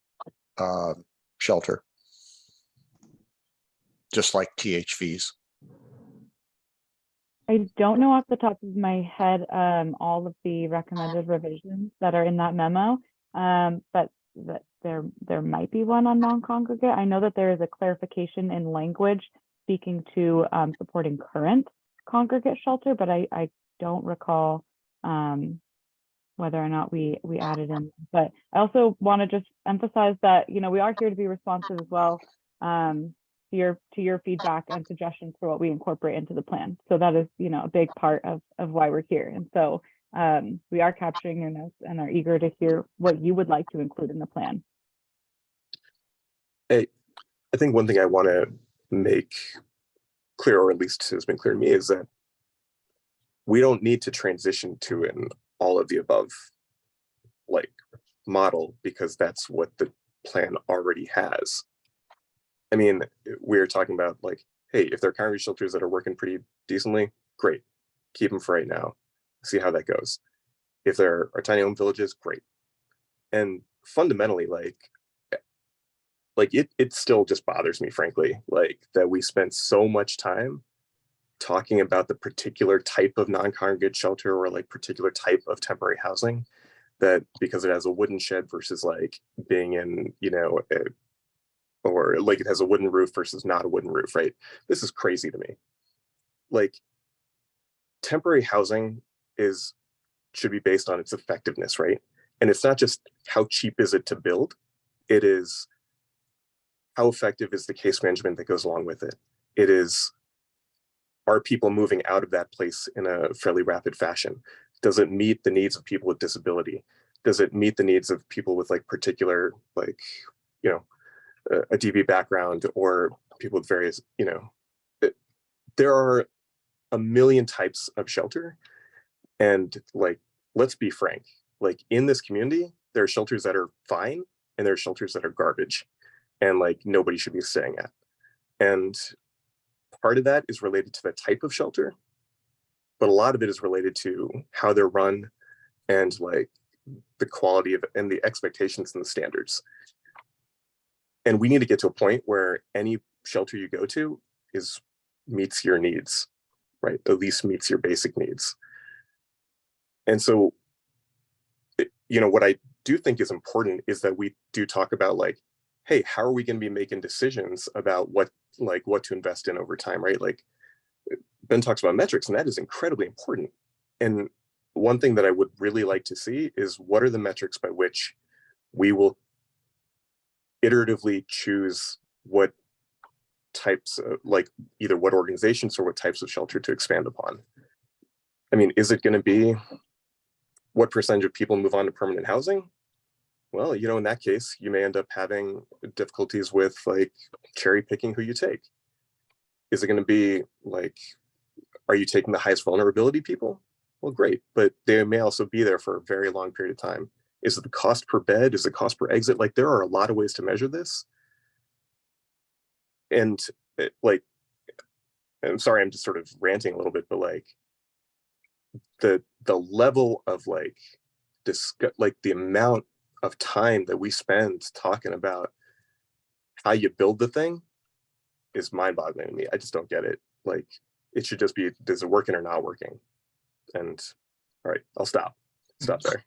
shelter, just like THVs? I don't know off the top of my head all of the recommended revisions that are in that memo. but that there might be one on non-congregate. I know that there is a clarification in language speaking to supporting current congregate shelter, but I don't recall whether or not we added in. But I also want to just emphasize that, you know, we are here to be responsive as well to your feedback and suggestions for what we incorporate into the plan. So that is, you know, a big part of why we're here. And so we are capturing your notes and are eager to hear what you would like to include in the plan. Hey, I think one thing I want to make clear, or at least has been clear to me, is that we don't need to transition to an all of the above like model, because that's what the plan already has. I mean, we're talking about like, hey, if there are congregate shelters that are working pretty decently, great, keep them for right now, see how that goes. If there are tiny home villages, great. And fundamentally, like it still just bothers me, frankly, like that we spent so much time talking about the particular type of non-congregate shelter or like particular type of temporary housing, that because it has a wooden shed versus like being in, you know, or like it has a wooden roof versus not a wooden roof, right? This is crazy to me. Like temporary housing should be based on its effectiveness, right? And it's not just how cheap is it to build, it is how effective is the case management that goes along with it. It is, are people moving out of that place in a fairly rapid fashion? Does it meet the needs of people with disability? Does it meet the needs of people with like particular, like, you know, a DV background, or people with various, you know, there are a million types of shelter. And like, let's be frank, like in this community, there are shelters that are fine and there are shelters that are garbage and like nobody should be staying at. And part of that is related to the type of shelter, but a lot of it is related to how they're run and like the quality of and the expectations and the standards. And we need to get to a point where any shelter you go to meets your needs, right? At least meets your basic needs. And so, you know, what I do think is important is that we do talk about like, hey, how are we going to be making decisions about what to invest in over time, right? Like Ben talks about metrics, and that is incredibly important. And one thing that I would really like to see is what are the metrics by which we will iteratively choose what types of, like either what organizations or what types of shelter to expand upon. I mean, is it going to be what percentage of people move on to permanent housing? Well, you know, in that case, you may end up having difficulties with like cherry picking who you take. Is it going to be like, are you taking the highest vulnerability people? Well, great, but they may also be there for a very long period of time. Is it the cost per bed? Is it cost per exit? Like there are a lot of ways to measure this. And like, I'm sorry, I'm just sort of ranting a little bit, but like the level of like the amount of time that we spend talking about how you build the thing is mind-boggling to me. I just don't get it. Like it should just be, is it working or not working? And all right, I'll stop there.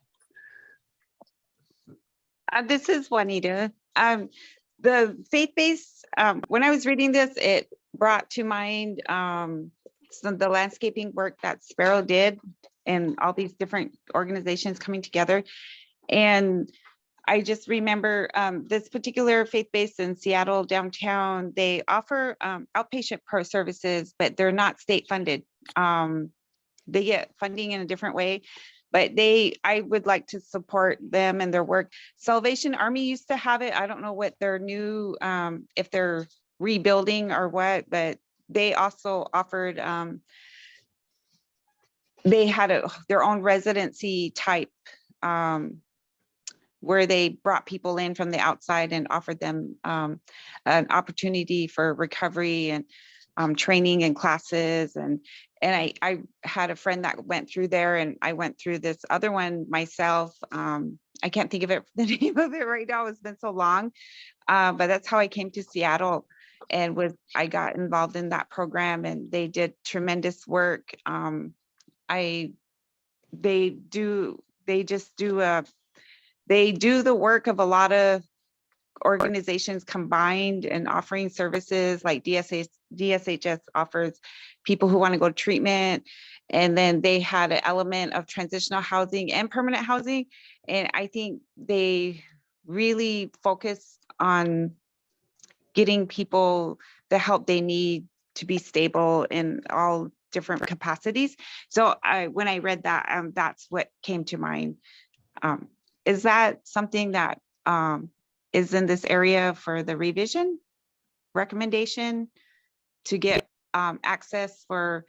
This is Juanita. The faith-based, when I was reading this, it brought to mind the landscaping work that Sparrow did and all these different organizations coming together. And I just remember this particular faith-based in Seattle downtown, they offer outpatient pro services, but they're not state funded. They get funding in a different way, but I would like to support them and their work. Salvation Army used to have it. I don't know what their new, if they're rebuilding or what, but they also offered, they had their own residency type where they brought people in from the outside and offered them an opportunity for recovery and training and classes. And I had a friend that went through there, and I went through this other one myself. I can't think of it, the name of it right now. It's been so long, but that's how I came to Seattle, and I got involved in that program, and they did tremendous work. They they do the work of a lot of organizations combined and offering services like DSHS offers people who want to go to treatment. And then they had an element of transitional housing and permanent housing. And I think they really focus on getting people the help they need to be stable in all different capacities. So when I read that, that's what came to mind. Is that something that is in this area for the revision recommendation to get access for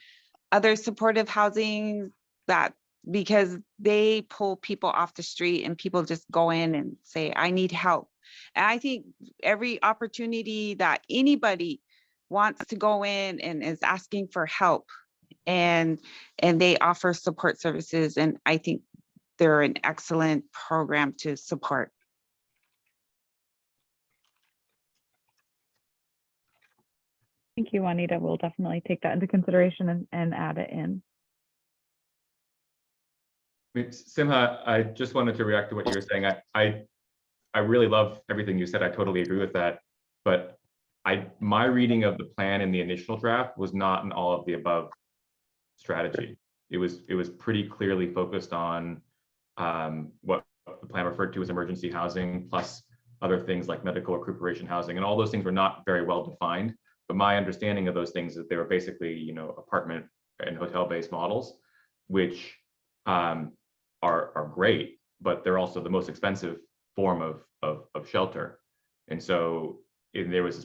other supportive housing, that because they pull people off the street and people just go in and say, I need help. And I think every opportunity that anybody wants to go in and is asking for help, and they offer support services, and I think they're an excellent program to support. Thank you, Juanita. We'll definitely take that into consideration and add it in. I mean, Simha, I just wanted to react to what you were saying. I really love everything you said. I totally agree with that. But my reading of the plan in the initial draft was not an all of the above strategy. It was pretty clearly focused on what the plan referred to as emergency housing, plus other things like medical recuperation housing, and all those things were not very well defined. But my understanding of those things is they were basically, you know, apartment and hotel-based models, which are great, but they're also the most expensive form of shelter. And so there was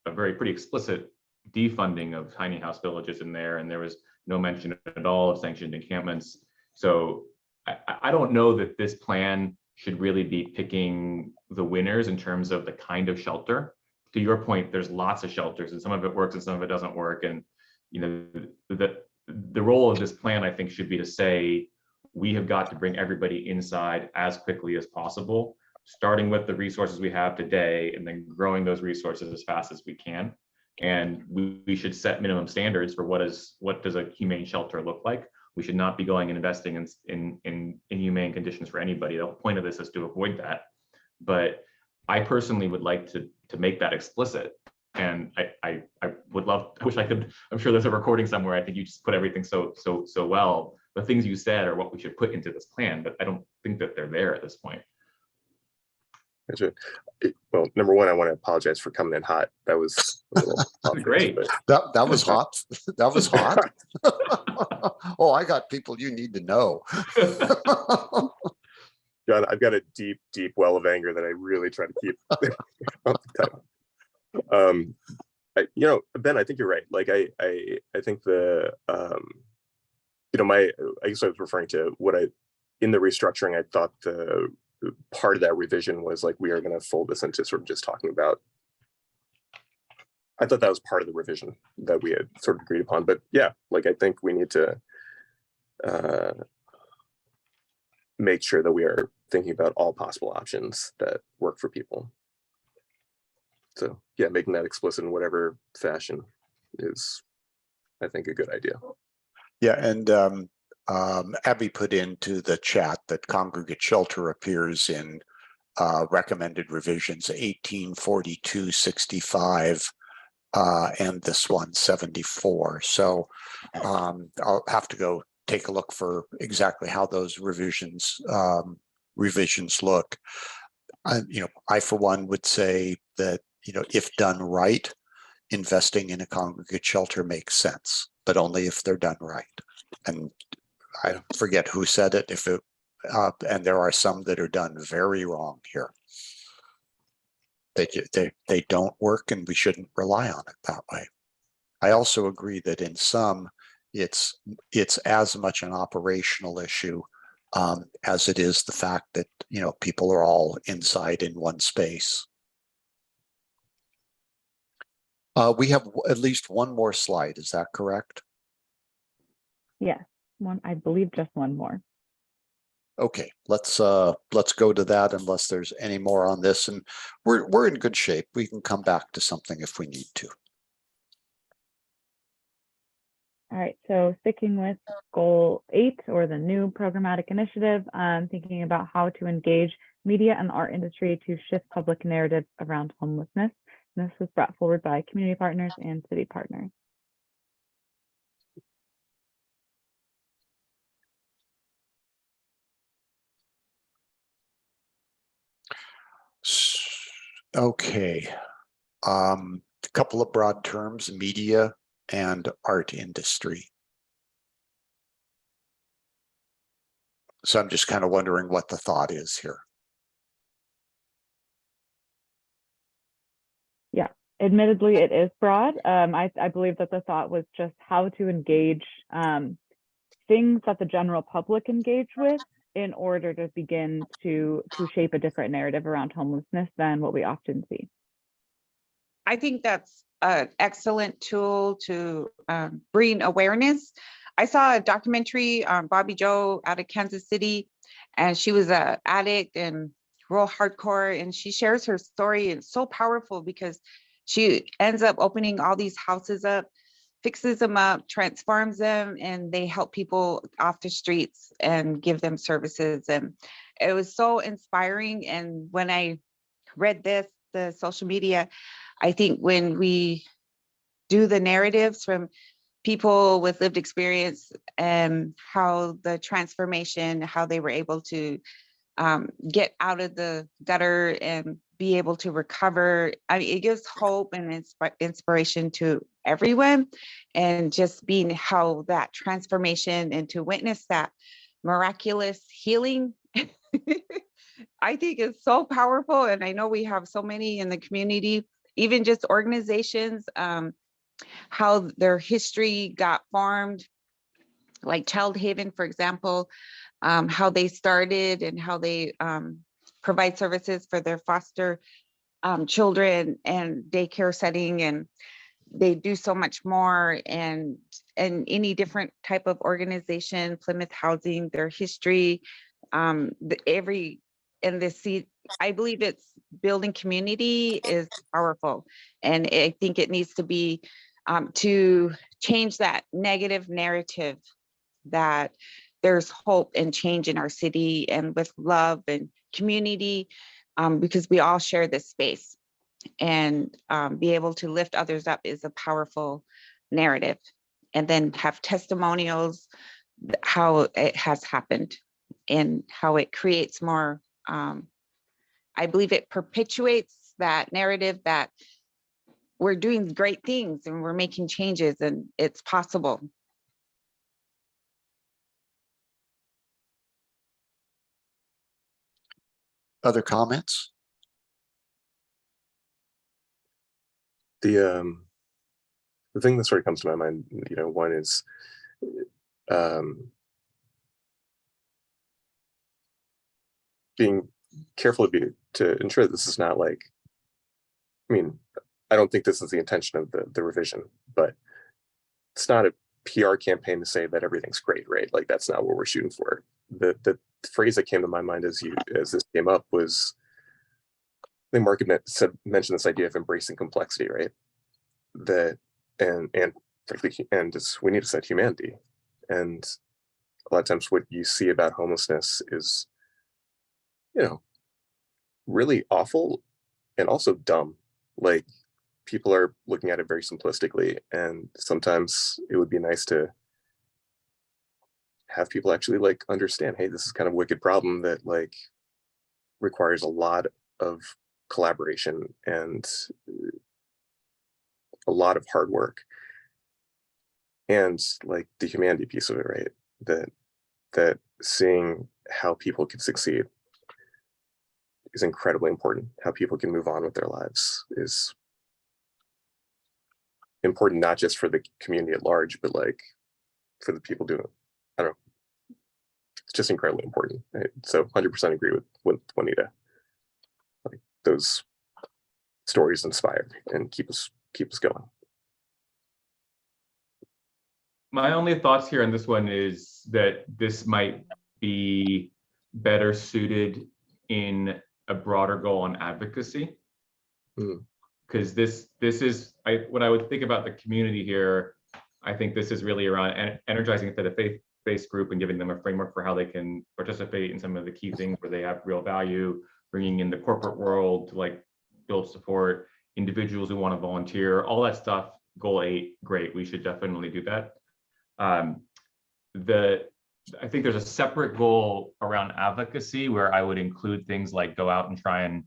a very pretty explicit defunding of tiny house villages in there, and there was no mention at all of sanctioned encampments. So I don't know that this plan should really be picking the winners in terms of the kind of shelter. To your point, there's lots of shelters, and some of it works and some of it doesn't work. And you know, the role of this plan, I think, should be to say we have got to bring everybody inside as quickly as possible, starting with the resources we have today, and then growing those resources as fast as we can. And we should set minimum standards for what does a humane shelter look like. We should not be going and investing in inhumane conditions for anybody. The whole point of this is to avoid that. But I personally would like to make that explicit. And I would love, I wish I could, I'm sure there's a recording somewhere. I think you just put everything so well. The things you said are what we should put into this plan, but I don't think that they're there at this point. Well, number one, I want to apologize for coming in hot. That was a little great. That was hot. That was hot. Oh, I got people you need to know. John, I've got a deep well of anger that I really try to keep up the time. You know, Ben, I think you're right. Like I think the you know, I guess I was referring to what in the restructuring, I thought the part of that revision was like, we are going to fold this into sort of just talking about, I thought that was part of the revision that we had sort of agreed upon. But yeah, like I think we need to make sure that we are thinking about all possible options that work for people. So yeah, making that explicit in whatever fashion is, I think, a good idea. Yeah, and Abby put into the chat that congregate shelter appears in recommended revisions 1842, 65, and this one 74. So I'll have to go take a look for exactly how those revisions look. You know, I for one would say that, you know, if done right, investing in a congregate shelter makes sense, but only if they're done right. And I forget who said it, and there are some that are done very wrong here. They don't work, and we shouldn't rely on it that way. I also agree that in some, it's as much an operational issue as it is the fact that, you know, people are all inside in one space. We have at least one more slide. Is that correct? Yes, one, I believe just one more. Okay, let's go to that unless there's any more on this, and we're in good shape. We can come back to something if we need to. All right, so sticking with goal 8 or the new programmatic initiative, thinking about how to engage media and the art industry to shift public narratives around homelessness. And this was brought forward by community partners and city partners. Okay. A couple of broad terms, media and art industry. So I'm just kind of wondering what the thought is here. Yeah, admittedly, it is broad. I believe that the thought was just how to engage things that the general public engage with in order to begin to shape a different narrative around homelessness than what we often see. I think that's an excellent tool to bring awareness. I saw a documentary on Bobby Joe out of Kansas City, and she was an addict and real hardcore, and she shares her story. And it's so powerful because she ends up opening all these houses up, fixes them up, transforms them, and they help people off the streets and give them services. And it was so inspiring. And when I read this, the social media, I think when we do the narratives from people with lived experience and how the transformation, how they were able to get out of the gutter and be able to recover, I mean, it gives hope and inspiration to everyone. And just being how that transformation and to witness that miraculous healing I think is so powerful. And I know we have so many in the community, even just organizations, how their history got formed, like Child Haven, for example, how they started and how they provide services for their foster children and daycare setting, and they do so much more. And any different type of organization, Plymouth Housing, their history, I believe it's building community is powerful. And I think it needs to be to change that negative narrative that there's hope and change in our city and with love and community, because we all share this space, and be able to lift others up is a powerful narrative. And then have testimonials, how it has happened and how it creates more, I believe it perpetuates that narrative that we're doing great things and we're making changes and it's possible. Other comments? The thing that sort of comes to my mind, one is being careful to ensure that this is not like, I mean, I don't think this is the intention of the revision, but it's not a PR campaign to say that everything's great, right? Like that's not what we're shooting for. The phrase that came to my mind as this came up was, I think Mark mentioned this idea of embracing complexity, right? That and frankly, and we need to set humanity. And a lot of times what you see about homelessness is, really awful and also dumb. Like people are looking at it very simplistically, and sometimes it would be nice to have people actually like understand, hey, this is kind of a wicked problem that like requires a lot of collaboration and a lot of hard work, and like the humanity piece of it, right? That seeing how people can succeed is incredibly important. How people can move on with their lives is important, not just for the community at large, but like for the people doing it. I don't know. It's just incredibly important. Right? So 100% agree with Juanita. Like those stories inspire and keep us going. My only thoughts here on this one is that this might be better suited in a broader goal on advocacy. Because this is what I would think about the community here. I think this is really around energizing for the faith-based group and giving them a framework for how they can participate in some of the key things where they have real value, bringing in the corporate world to like build support, individuals who want to volunteer, all that stuff. Goal 8, great. We should definitely do that. I think there's a separate goal around advocacy where I would include things like go out and try and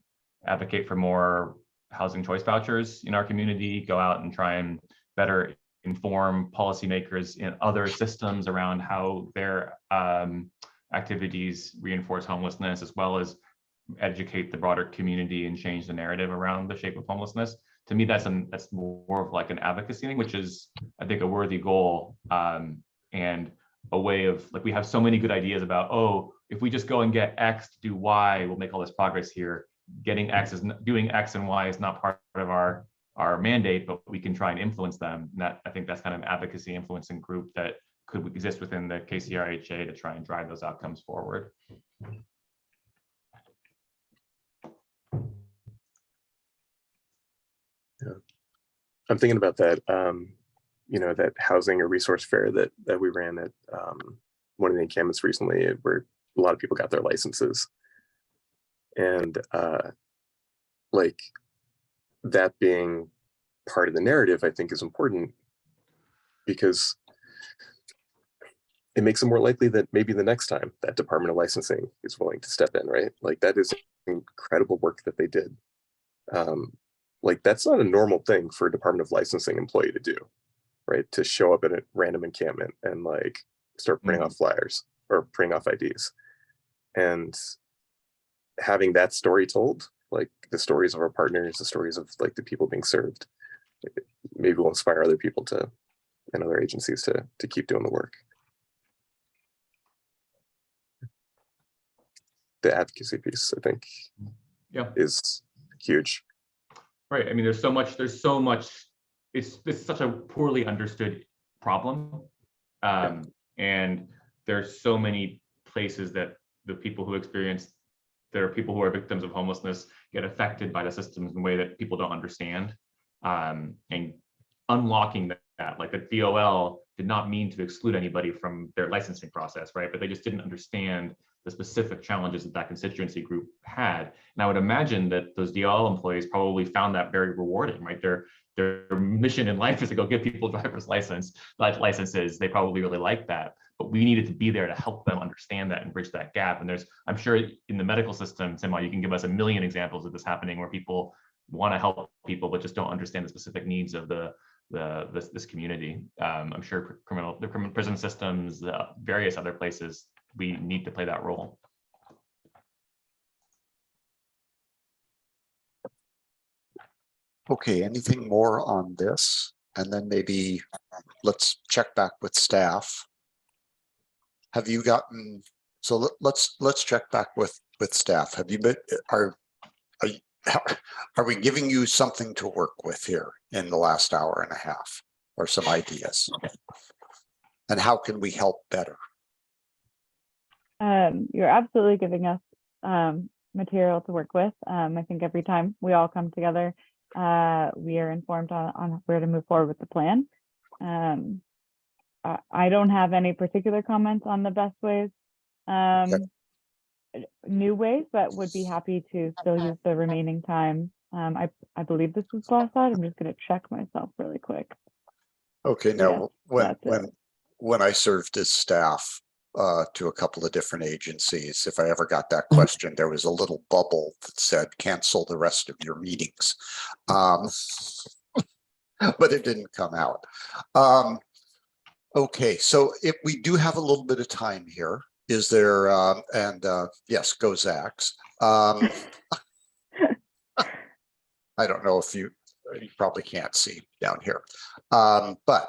advocate for more housing choice vouchers in our community, go out and try and better inform policymakers in other systems around how their activities reinforce homelessness, as well as educate the broader community and change the narrative around the shape of homelessness. To me, that's more of like an advocacy thing, which is, I think, a worthy goal, and a way of like, we have so many good ideas about, oh, if we just go and get X to do Y, we'll make all this progress here. Getting X is doing X and Y is not part of our mandate, but we can try and influence them. And that, I think that's kind of an advocacy influencing group that could exist within the KCRHA to try and drive those outcomes forward. Yeah. I'm thinking about that, that housing or resource fair that we ran at one of the encampments recently, where a lot of people got their licenses. And like that being part of the narrative, I think is important, because it makes it more likely that maybe the next time that Department of Licensing is willing to step in, right? Like that is incredible work that they did. Like that's not a normal thing for a Department of Licensing employee to do, right? To show up at a random encampment and like start printing off flyers or printing off IDs. And having that story told, like the stories of our partners, the stories of like the people being served, maybe will inspire other people to, and other agencies to keep doing the work. The advocacy piece, I think, is huge. Right. I mean, there's so much, it's such a poorly understood problem. And there's so many places that the people who experience, there are people who are victims of homelessness get affected by the systems in a way that people don't understand. And unlocking that, like the DOL did not mean to exclude anybody from their licensing process, right? But they just didn't understand the specific challenges that constituency group had. And I would imagine that those DOL employees probably found that very rewarding, right? Their mission in life is to go get people driver's licenses. They probably really like that, but we needed to be there to help them understand that and bridge that gap. And I'm sure in the medical system, Sima, you can give us a million examples of this happening where people want to help people, but just don't understand the specific needs of this community. I'm sure the criminal prison systems, various other places, we need to play that role. Okay, anything more on this? And then maybe let's check back with staff. Have you gotten, so let's check back with staff. Have you been, are we giving you something to work with here in the last hour and a half, or some ideas? And how can we help better? You're absolutely giving us material to work with. I think every time we all come together, we are informed on where to move forward with the plan. I don't have any particular comments on the best ways, new ways, but would be happy to still use the remaining time. I believe this was last slide. I'm just going to check myself really quick. Okay, now Yeah, when I served as staff to a couple of different agencies, if I ever got that question, there was a little bubble that said cancel the rest of your meetings, but it didn't come out. Okay, so if we do have a little bit of time here, is there, yes, go Zax. I don't know if you probably can't see down here, but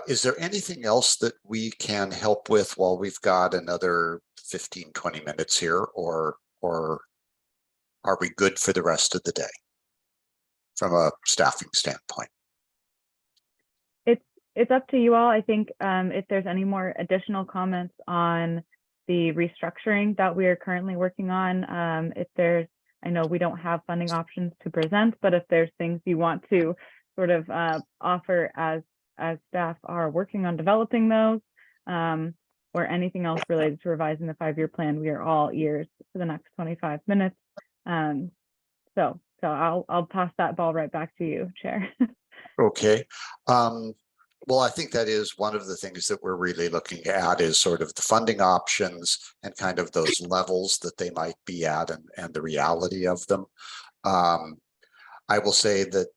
is there anything else that we can help with while we've got another 15-20 minutes here, or are we good for the rest of the day from a staffing standpoint? It's up to you all. I think if there's any more additional comments on the restructuring that we are currently working on, if there's, I know we don't have funding options to present, but if there's things you want to sort of offer as as staff are working on developing those, or anything else related to revising the 5-year plan, we are all ears for the next 25 minutes. So I'll pass that ball right back to you, Chair. Okay. Well, I think that is one of the things that we're really looking at is sort of the funding options and kind of those levels that they might be at and the reality of them. I will say that,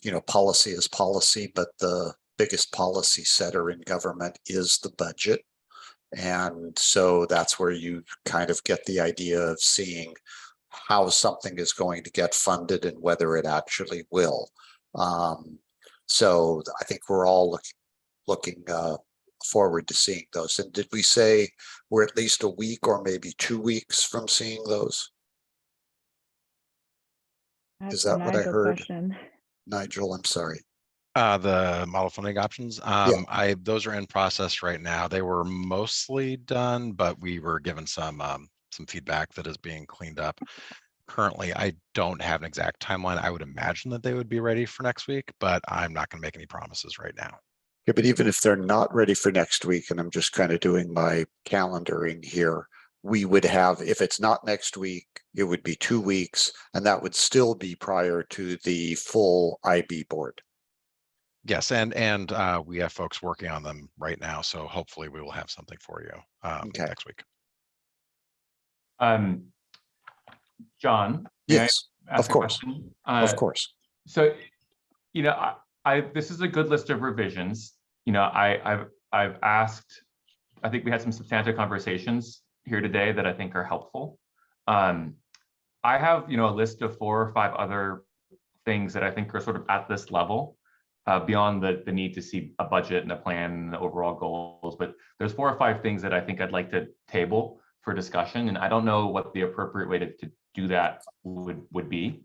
you know, policy is policy, but the biggest policy setter in government is the budget. And so that's where you kind of get the idea of seeing how something is going to get funded and whether it actually will. So I think we're all looking forward to seeing those. And did we say we're at least a week or maybe 2 weeks from seeing those? Is that what I heard? Question. Nigel, I'm sorry. The model funding options, those are in process right now. They were mostly done, but we were given some feedback that is being cleaned up. Currently, I don't have an exact timeline. I would imagine that they would be ready for next week, but I'm not going to make any promises right now. Yeah, but even if they're not ready for next week, and I'm just kind of doing my calendaring here, we would have, if it's not next week, it would be 2 weeks, and that would still be prior to the full IB board. Yes, and we have folks working on them right now, so hopefully we will have something for you next week. John, yes, of course. Of course. So, you know, this is a good list of revisions. You know, I've asked, I think we had some substantive conversations here today that I think are helpful. I have, you know, a list of 4 or 5 other things that I think are sort of at this level, beyond the need to see a budget and a plan and the overall goals. But there's 4 or 5 things that I think I'd like to table for discussion, and I don't know what the appropriate way to do that would be.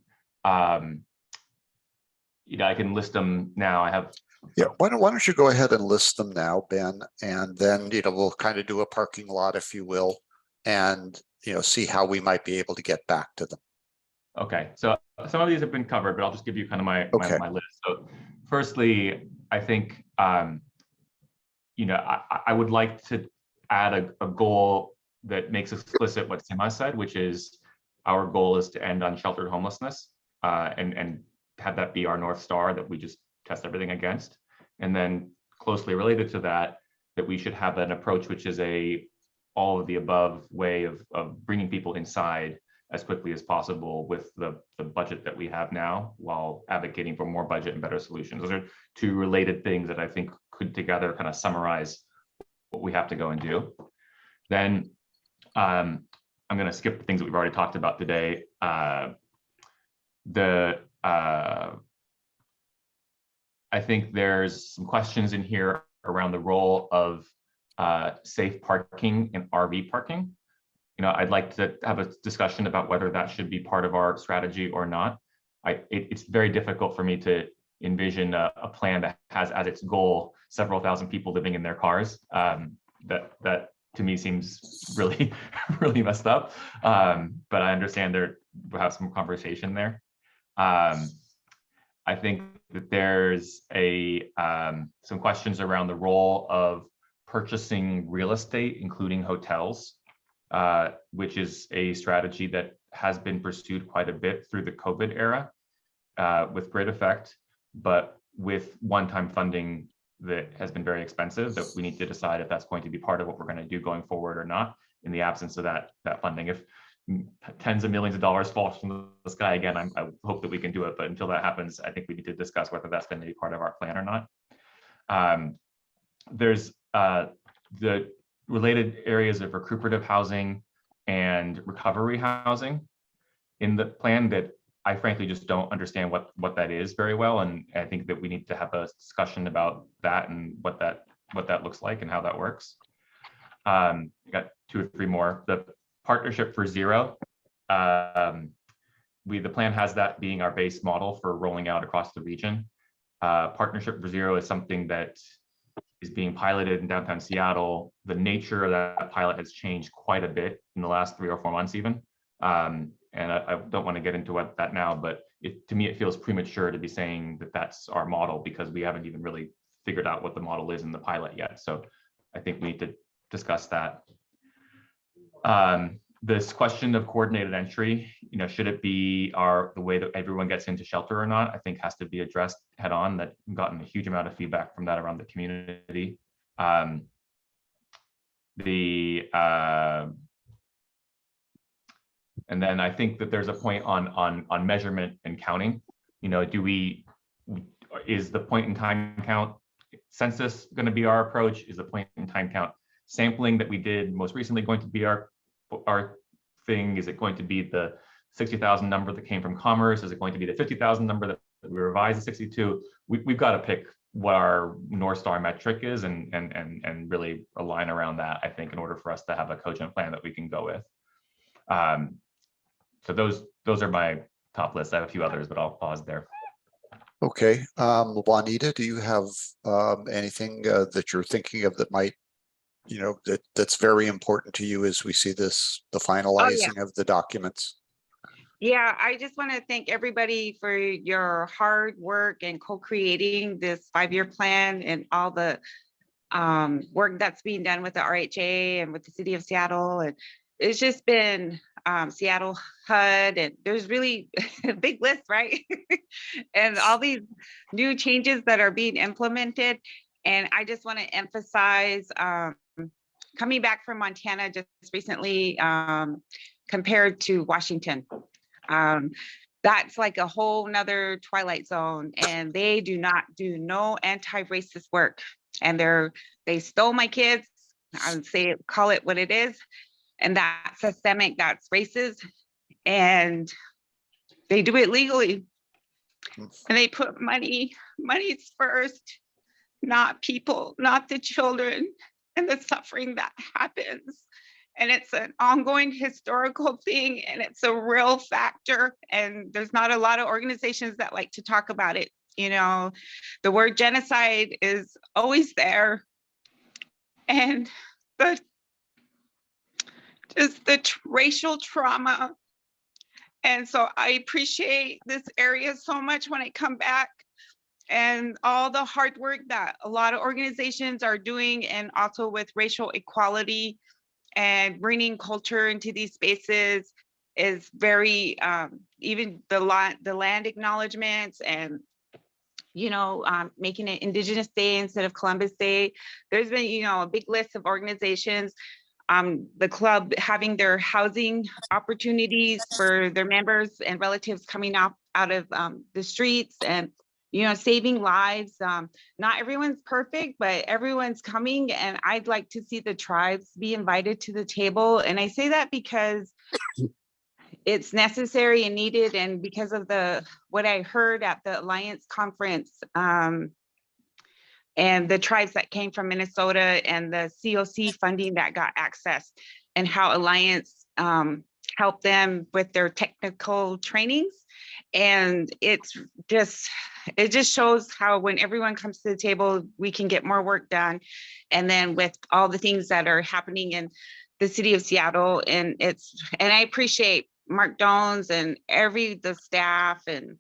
You know, I can list them now. I have. Yeah, why don't you go ahead and list them now, Ben, and then, you know, we'll kind of do a parking lot, if you will, and, you know, see how we might be able to get back to them. Okay, so some of these have been covered, but I'll just give you kind of my list. So firstly, I think, you know, I would like to add a goal that makes explicit what Sima said, which is our goal is to end unsheltered homelessness, and have that be our North Star that we just test everything against. And then closely related to that we should have an approach which is all of the above way of bringing people inside as quickly as possible with the budget that we have now, while advocating for more budget and better solutions. Those are 2 related things that I think could together kind of summarize what we have to go and do. Then I'm going to skip the things that we've already talked about today. I think there's some questions in here around the role of safe parking and RV parking. You know, I'd like to have a discussion about whether that should be part of our strategy or not. It's very difficult for me to envision a plan that has as its goal several thousand people living in their cars. That to me seems really, really messed up. But I understand we'll have some conversation there. I think that there's some questions around the role of purchasing real estate, including hotels, which is a strategy that has been pursued quite a bit through the COVID era, with great effect, but with one-time funding that has been very expensive, that we need to decide if that's going to be part of what we're going to do going forward or not, in the absence of that funding. If tens of millions of dollars fall from the sky again, I hope that we can do it, but until that happens, I think we need to discuss whether that's going to be part of our plan or not. There's the related areas of recuperative housing and recovery housing in the plan that I frankly just don't understand what that is very well, and I think that we need to have a discussion about that and what that looks like and how that works. I got 2 or 3 more. The Partnership for Zero. The plan has that being our base model for rolling out across the region. Partnership for Zero is something that is being piloted in downtown Seattle. The nature of that pilot has changed quite a bit in the last 3 or 4 months even. And I don't want to get into that now, but to me, it feels premature to be saying that that's our model, because we haven't even really figured out what the model is in the pilot yet. So I think we need to discuss that. This question of coordinated entry, should it be the way that everyone gets into shelter or not, I think has to be addressed head on. That we've gotten a huge amount of feedback from that around the community. And then I think that there's a point on measurement and counting. Is the point in time count census going to be our approach? Is the point in time count sampling that we did most recently going to be our thing? Is it going to be the 60,000 number that came from Commerce? Is it going to be the 50,000 number that we revised to 62? We've got to pick what our North Star metric is and really align around that, I think, in order for us to have a cogent plan that we can go with. So those are my top lists. I have a few others, but I'll pause there. Okay, Juanita, do you have anything that you're thinking of that might, that's very important to you as we see this, the finalizing of the documents? Yeah, I just want to thank everybody for your hard work and co-creating this 5-year plan and all the work that's being done with the RHA and with the city of Seattle. And it's just been Seattle HUD, and there's really a big list, right? And all these new changes that are being implemented. And I just want to emphasize, coming back from Montana just recently, compared to Washington, that's like a whole nother twilight zone, and they do not do no anti-racist work. And they stole my kids. I would say, call it what it is. And that's systemic, that's racist. And they do it legally. And they put money's first, not people, not the children and the suffering that happens. And it's an ongoing historical thing, and it's a real factor. And there's not a lot of organizations that like to talk about it. The word genocide is always there. And just the racial trauma. And so I appreciate this area so much when I come back, and all the hard work that a lot of organizations are doing, and also with racial equality and bringing culture into these spaces is very, even the land acknowledgements and, making it Indigenous Day instead of Columbus Day. There's been, a big list of organizations, the club having their housing opportunities for their members and relatives coming out of the streets, and saving lives. Not everyone's perfect, but everyone's coming, and I'd like to see the tribes be invited to the table. And I say that because it's necessary and needed, and because of what I heard at the Alliance conference, and the tribes that came from Minnesota, and the COC funding that got access, and how Alliance helped them with their technical trainings. And it just shows how when everyone comes to the table, we can get more work done. And then with all the things that are happening in the city of Seattle, and I appreciate Mark Jones and the staff and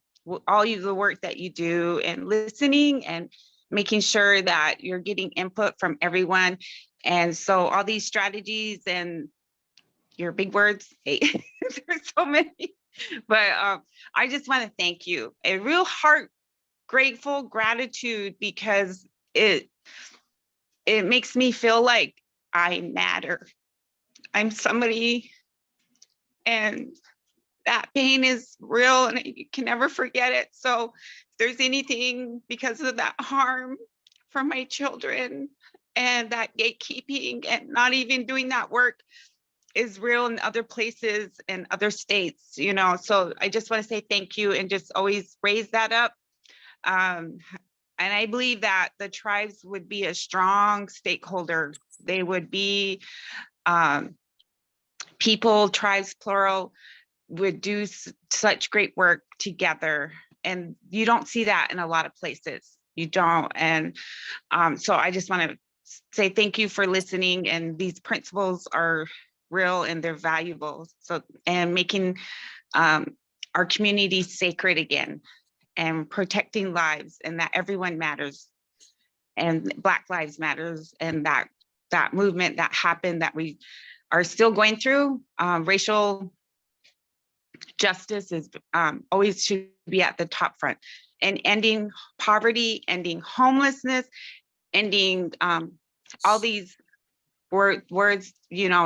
all the work that you do, and listening and making sure that you're getting input from everyone. And so all these strategies and your big words, hey, there's so many, but I just want to thank you. A real heart grateful gratitude, because it makes me feel like I matter. I'm somebody, and that pain is real, and you can never forget it. So if there's anything because of that harm for my children, and that gatekeeping and not even doing that work is real in other places and other states, so I just want to say thank you, and just always raise that up. And I believe that the tribes would be a strong stakeholder. They would be people, tribes, plural, would do such great work together. And you don't see that in a lot of places. You don't. And so I just want to say thank you for listening. And these principles are real, and they're valuable. So, and making our community sacred again, and protecting lives, and that everyone matters. and Black Lives Matters and that movement that happened that we are still going through. Racial justice is always should be at the top front, and ending poverty, ending homelessness, ending all these words,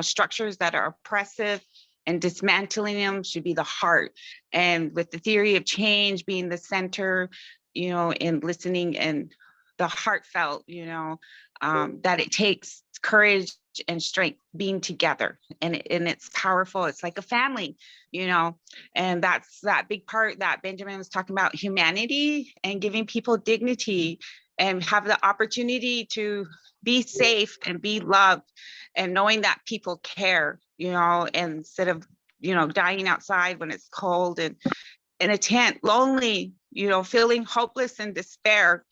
structures that are oppressive, and dismantling them should be the heart. And with the theory of change being the center, and listening and the heartfelt, that it takes courage and strength being together, and it's powerful. It's like a family, and that's that big part that Benjamin was talking about, humanity and giving people dignity and have the opportunity to be safe and be loved, and knowing that people care, and instead of, dying outside when it's cold and in a tent, lonely, feeling hopeless and despair,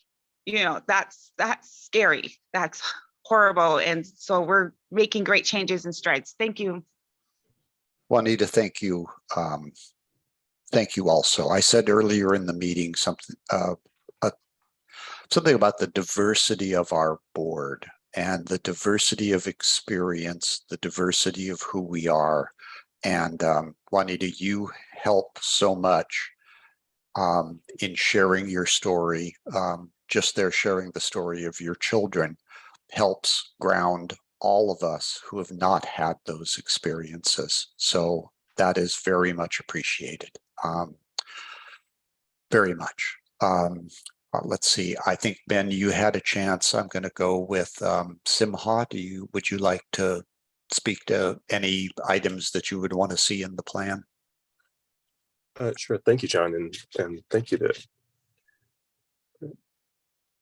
that's scary. That's horrible. And so we're making great changes and strides. Thank you. Juanita, thank you. Thank you also. I said earlier in the meeting something about the diversity of our board and the diversity of experience, the diversity of who we are. And Juanita, you help so much in sharing your story. Just there sharing the story of your children helps ground all of us who have not had those experiences. So that is very much appreciated. Very much. Let's see. I think, Ben, you had a chance. I'm going to go with Simha. Would you like to speak to any items that you would want to see in the plan? Sure. Thank you, John, and thank you to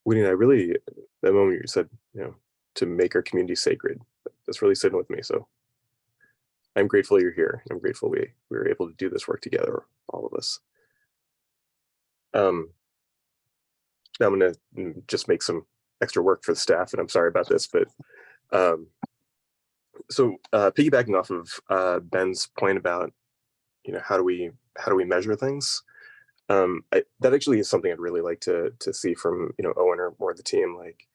Winnie. I really, that moment you said, to make our community sacred, that's really sitting with me. So I'm grateful you're here. I'm grateful we were able to do this work together, all of us. Now I'm going to just make some extra work for the staff, and I'm sorry about this, but so piggybacking off of Ben's point about, how do we measure things? That actually is something I'd really like to see from, Owen or the team. Like,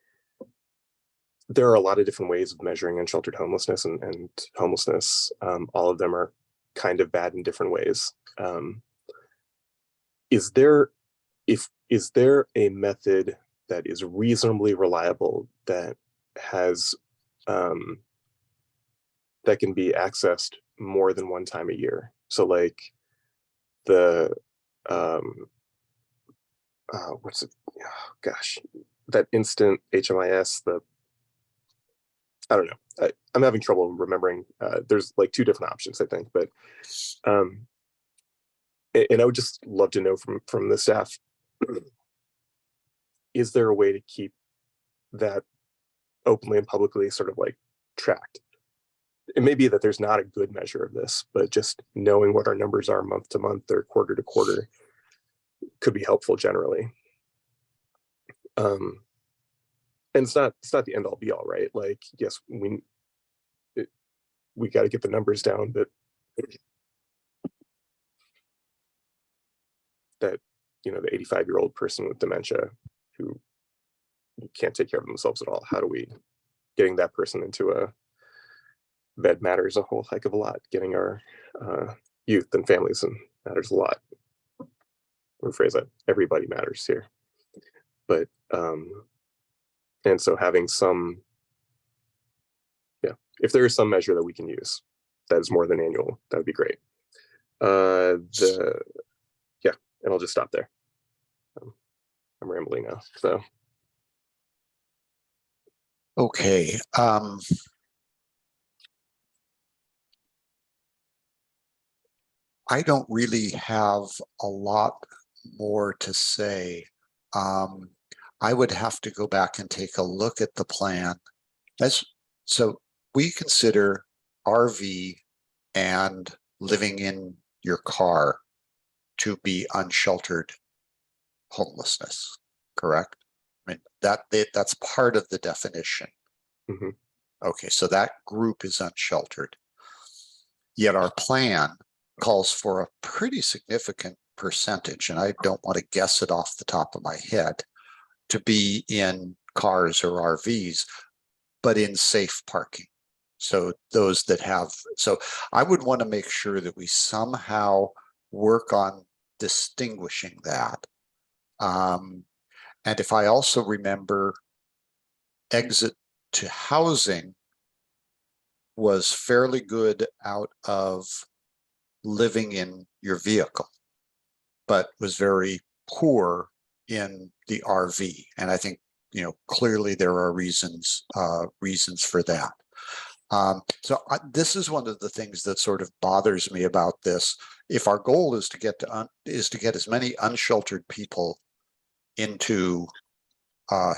there are a lot of different ways of measuring unsheltered homelessness and homelessness. All of them are kind of bad in different ways. Is there a method that is reasonably reliable that has that can be accessed more than one time a year? So like the what's it? Oh, gosh, that instant HMIS. I don't know. I'm having trouble remembering. There's like two different options, I think, but and I would just love to know from the staff, is there a way to keep that openly and publicly sort of like tracked? It may be that there's not a good measure of this, but just knowing what our numbers are month to month or quarter to quarter could be helpful generally. And it's not the end all be all, right? Like, yes, we got to get the numbers down, but that, the 85-year-old person with dementia who can't take care of themselves at all, getting that person into a bed matters a whole heck of a lot. Getting our youth and families matters a lot. Rephrase that, everybody matters here. But and so having some, if there is some measure that we can use that is more than annual, that would be great. And I'll just stop there. I'm rambling now, so. Okay. I don't really have a lot more to say. I would have to go back and take a look at the plan. So we consider RV and living in your car to be unsheltered homelessness, correct? I mean, that's part of the definition. Mm-hmm. Okay, so that group is unsheltered. Yet our plan calls for a pretty significant percentage, and I don't want to guess it off the top of my head, to be in cars or RVs, but in safe parking. So those that have, so I would want to make sure that we somehow work on distinguishing that. And if I also remember, exit to housing was fairly good out of living in your vehicle, but was very poor in the RV. And I think, clearly there are reasons for that. This is one of the things that sort of bothers me about this. If our goal is to get as many unsheltered people into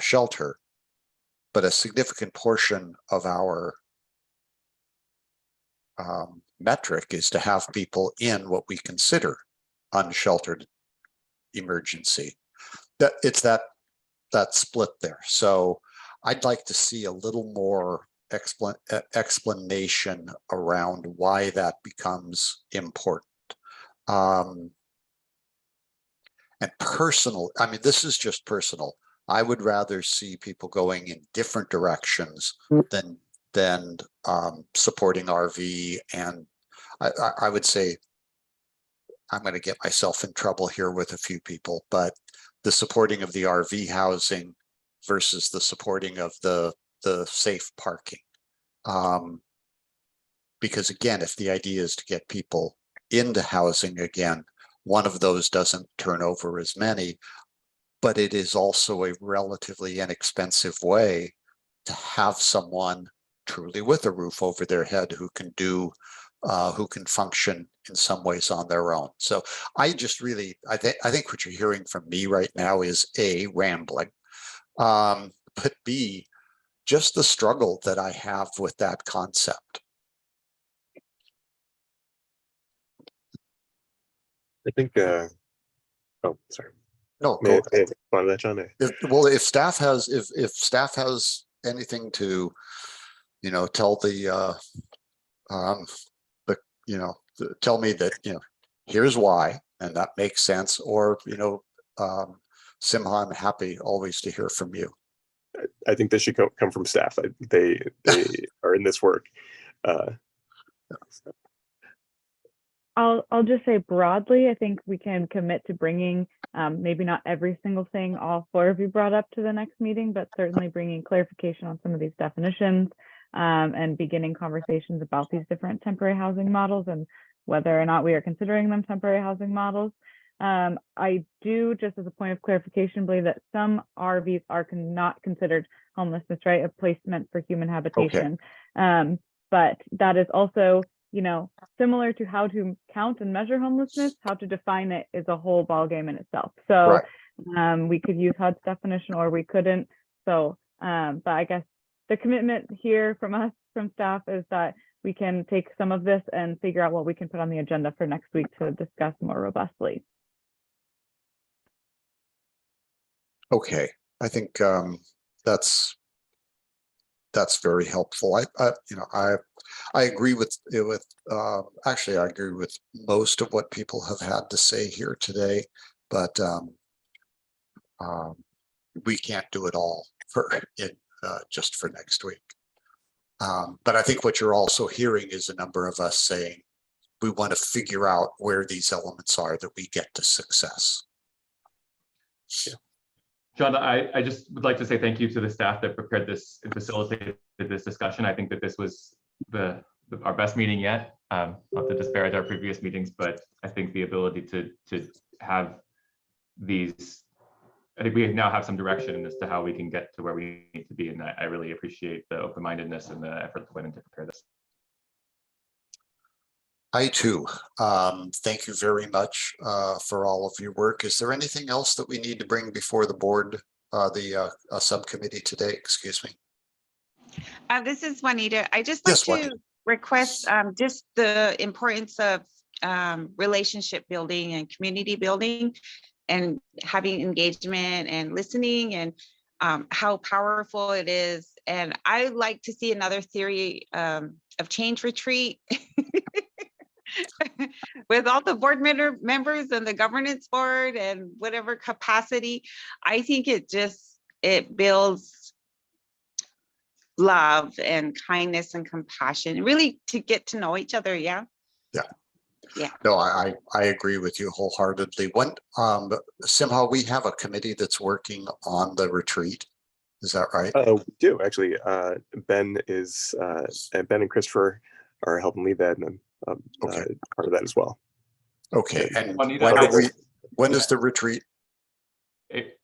shelter, but a significant portion of our metric is to have people in what we consider unsheltered emergency. It's that split there. So I'd like to see a little more explanation around why that becomes important. And personal, I mean, this is just personal. I would rather see people going in different directions than supporting RV. And I would say, I'm going to get myself in trouble here with a few people, but the supporting of the RV housing versus the supporting of the safe parking. Because again, if the idea is to get people into housing again, one of those doesn't turn over as many, but it is also a relatively inexpensive way to have someone truly with a roof over their head who can function in some ways on their own. So I just really, I think what you're hearing from me right now is A, rambling, but B, just the struggle that I have with that concept. I think, oh, sorry. No, May go I ahead. respond to that, John? If staff has anything to, tell tell me that, here's why, and that makes sense, or, Simha, I'm happy always to hear from you. I think this should come from staff. They are in this work. I'll just say broadly, I think we can commit to bringing maybe not every single thing all four of you brought up to the next meeting, but certainly bringing clarification on some of these definitions and beginning conversations about these different temporary housing models and whether or not we are considering them temporary housing models. I do, just as a point of clarification, believe that some RVs are not considered homelessness, right? A placement for human habitation. Okay. But that is also, similar to how to count and measure homelessness, how to define it is a whole ballgame in itself. So right. We could use HUD's definition or we couldn't. So, but I guess the commitment here from us, from staff, is that we can take some of this and figure out what we can put on the agenda for next week to discuss more robustly. Okay, I think that's very helpful. I agree with actually I agree with most of what people have had to say here today, but we can't do it all just for next week. But I think what you're also hearing is a number of us saying we want to figure out where these elements are that we get to success. Yeah. John, I just would like to say thank you to the staff that prepared this and facilitated this discussion. I think that this was our best meeting yet. Not to disparage our previous meetings, but I think the ability to have these, I think we now have some direction as to how we can get to where we need to be. And I really appreciate the open-mindedness and the effort that went into prepare this. I too. Thank you very much for all of your work. Is there anything else that we need to bring before the board, the subcommittee today? Excuse me. This is Juanita. I just like to request just the importance of relationship building and community building and having engagement and listening and how powerful it is. And I like to see another theory of change retreat. With all the board members and the governance board and whatever capacity, I think it builds love and kindness and compassion, really to get to know each other. Yeah. No, I agree with you wholeheartedly. Somehow we have a committee that's working on the retreat. Is that right? We do actually. Ben and Christopher are helping lead that, and I'm Okay. part of that as well. Okay. And Juanita, when is the retreat?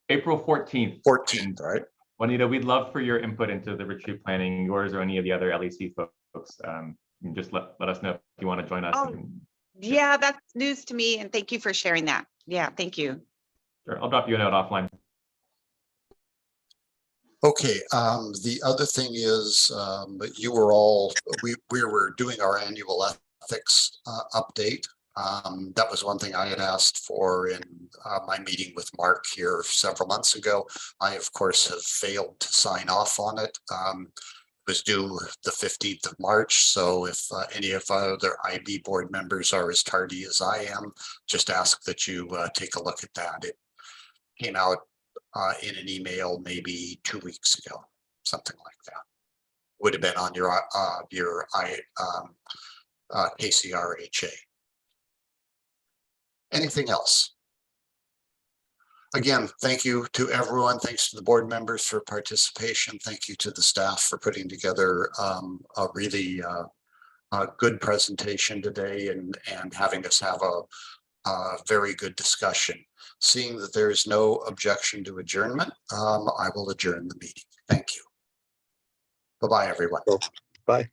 April 14th. 14th, right? Juanita, we'd love for your input into the retreat planning, yours or any of the other LEC folks. You can just let us know if you want to join us. Oh, yeah, that's news to me. And thank you for sharing that. Yeah, thank you. Sure, I'll drop you a note offline. Okay, the other thing is, we were doing our annual ethics update. That was one thing I had asked for in my meeting with Mark here several months ago. I, of course, have failed to sign off on it. It was due the 15th of March. So if any of other IB board members are as tardy as I am, just ask that you take a look at that. It came out in an email maybe 2 weeks ago, something like that. Would have been on your KCRHA. Anything else? Again, thank you to everyone. Thanks to the board members for participation. Thank you to the staff for putting together a really good presentation today and having us have a very good discussion. Seeing that there is no objection to adjournment, I will adjourn the meeting. Thank you. Bye-bye, everyone. Bye.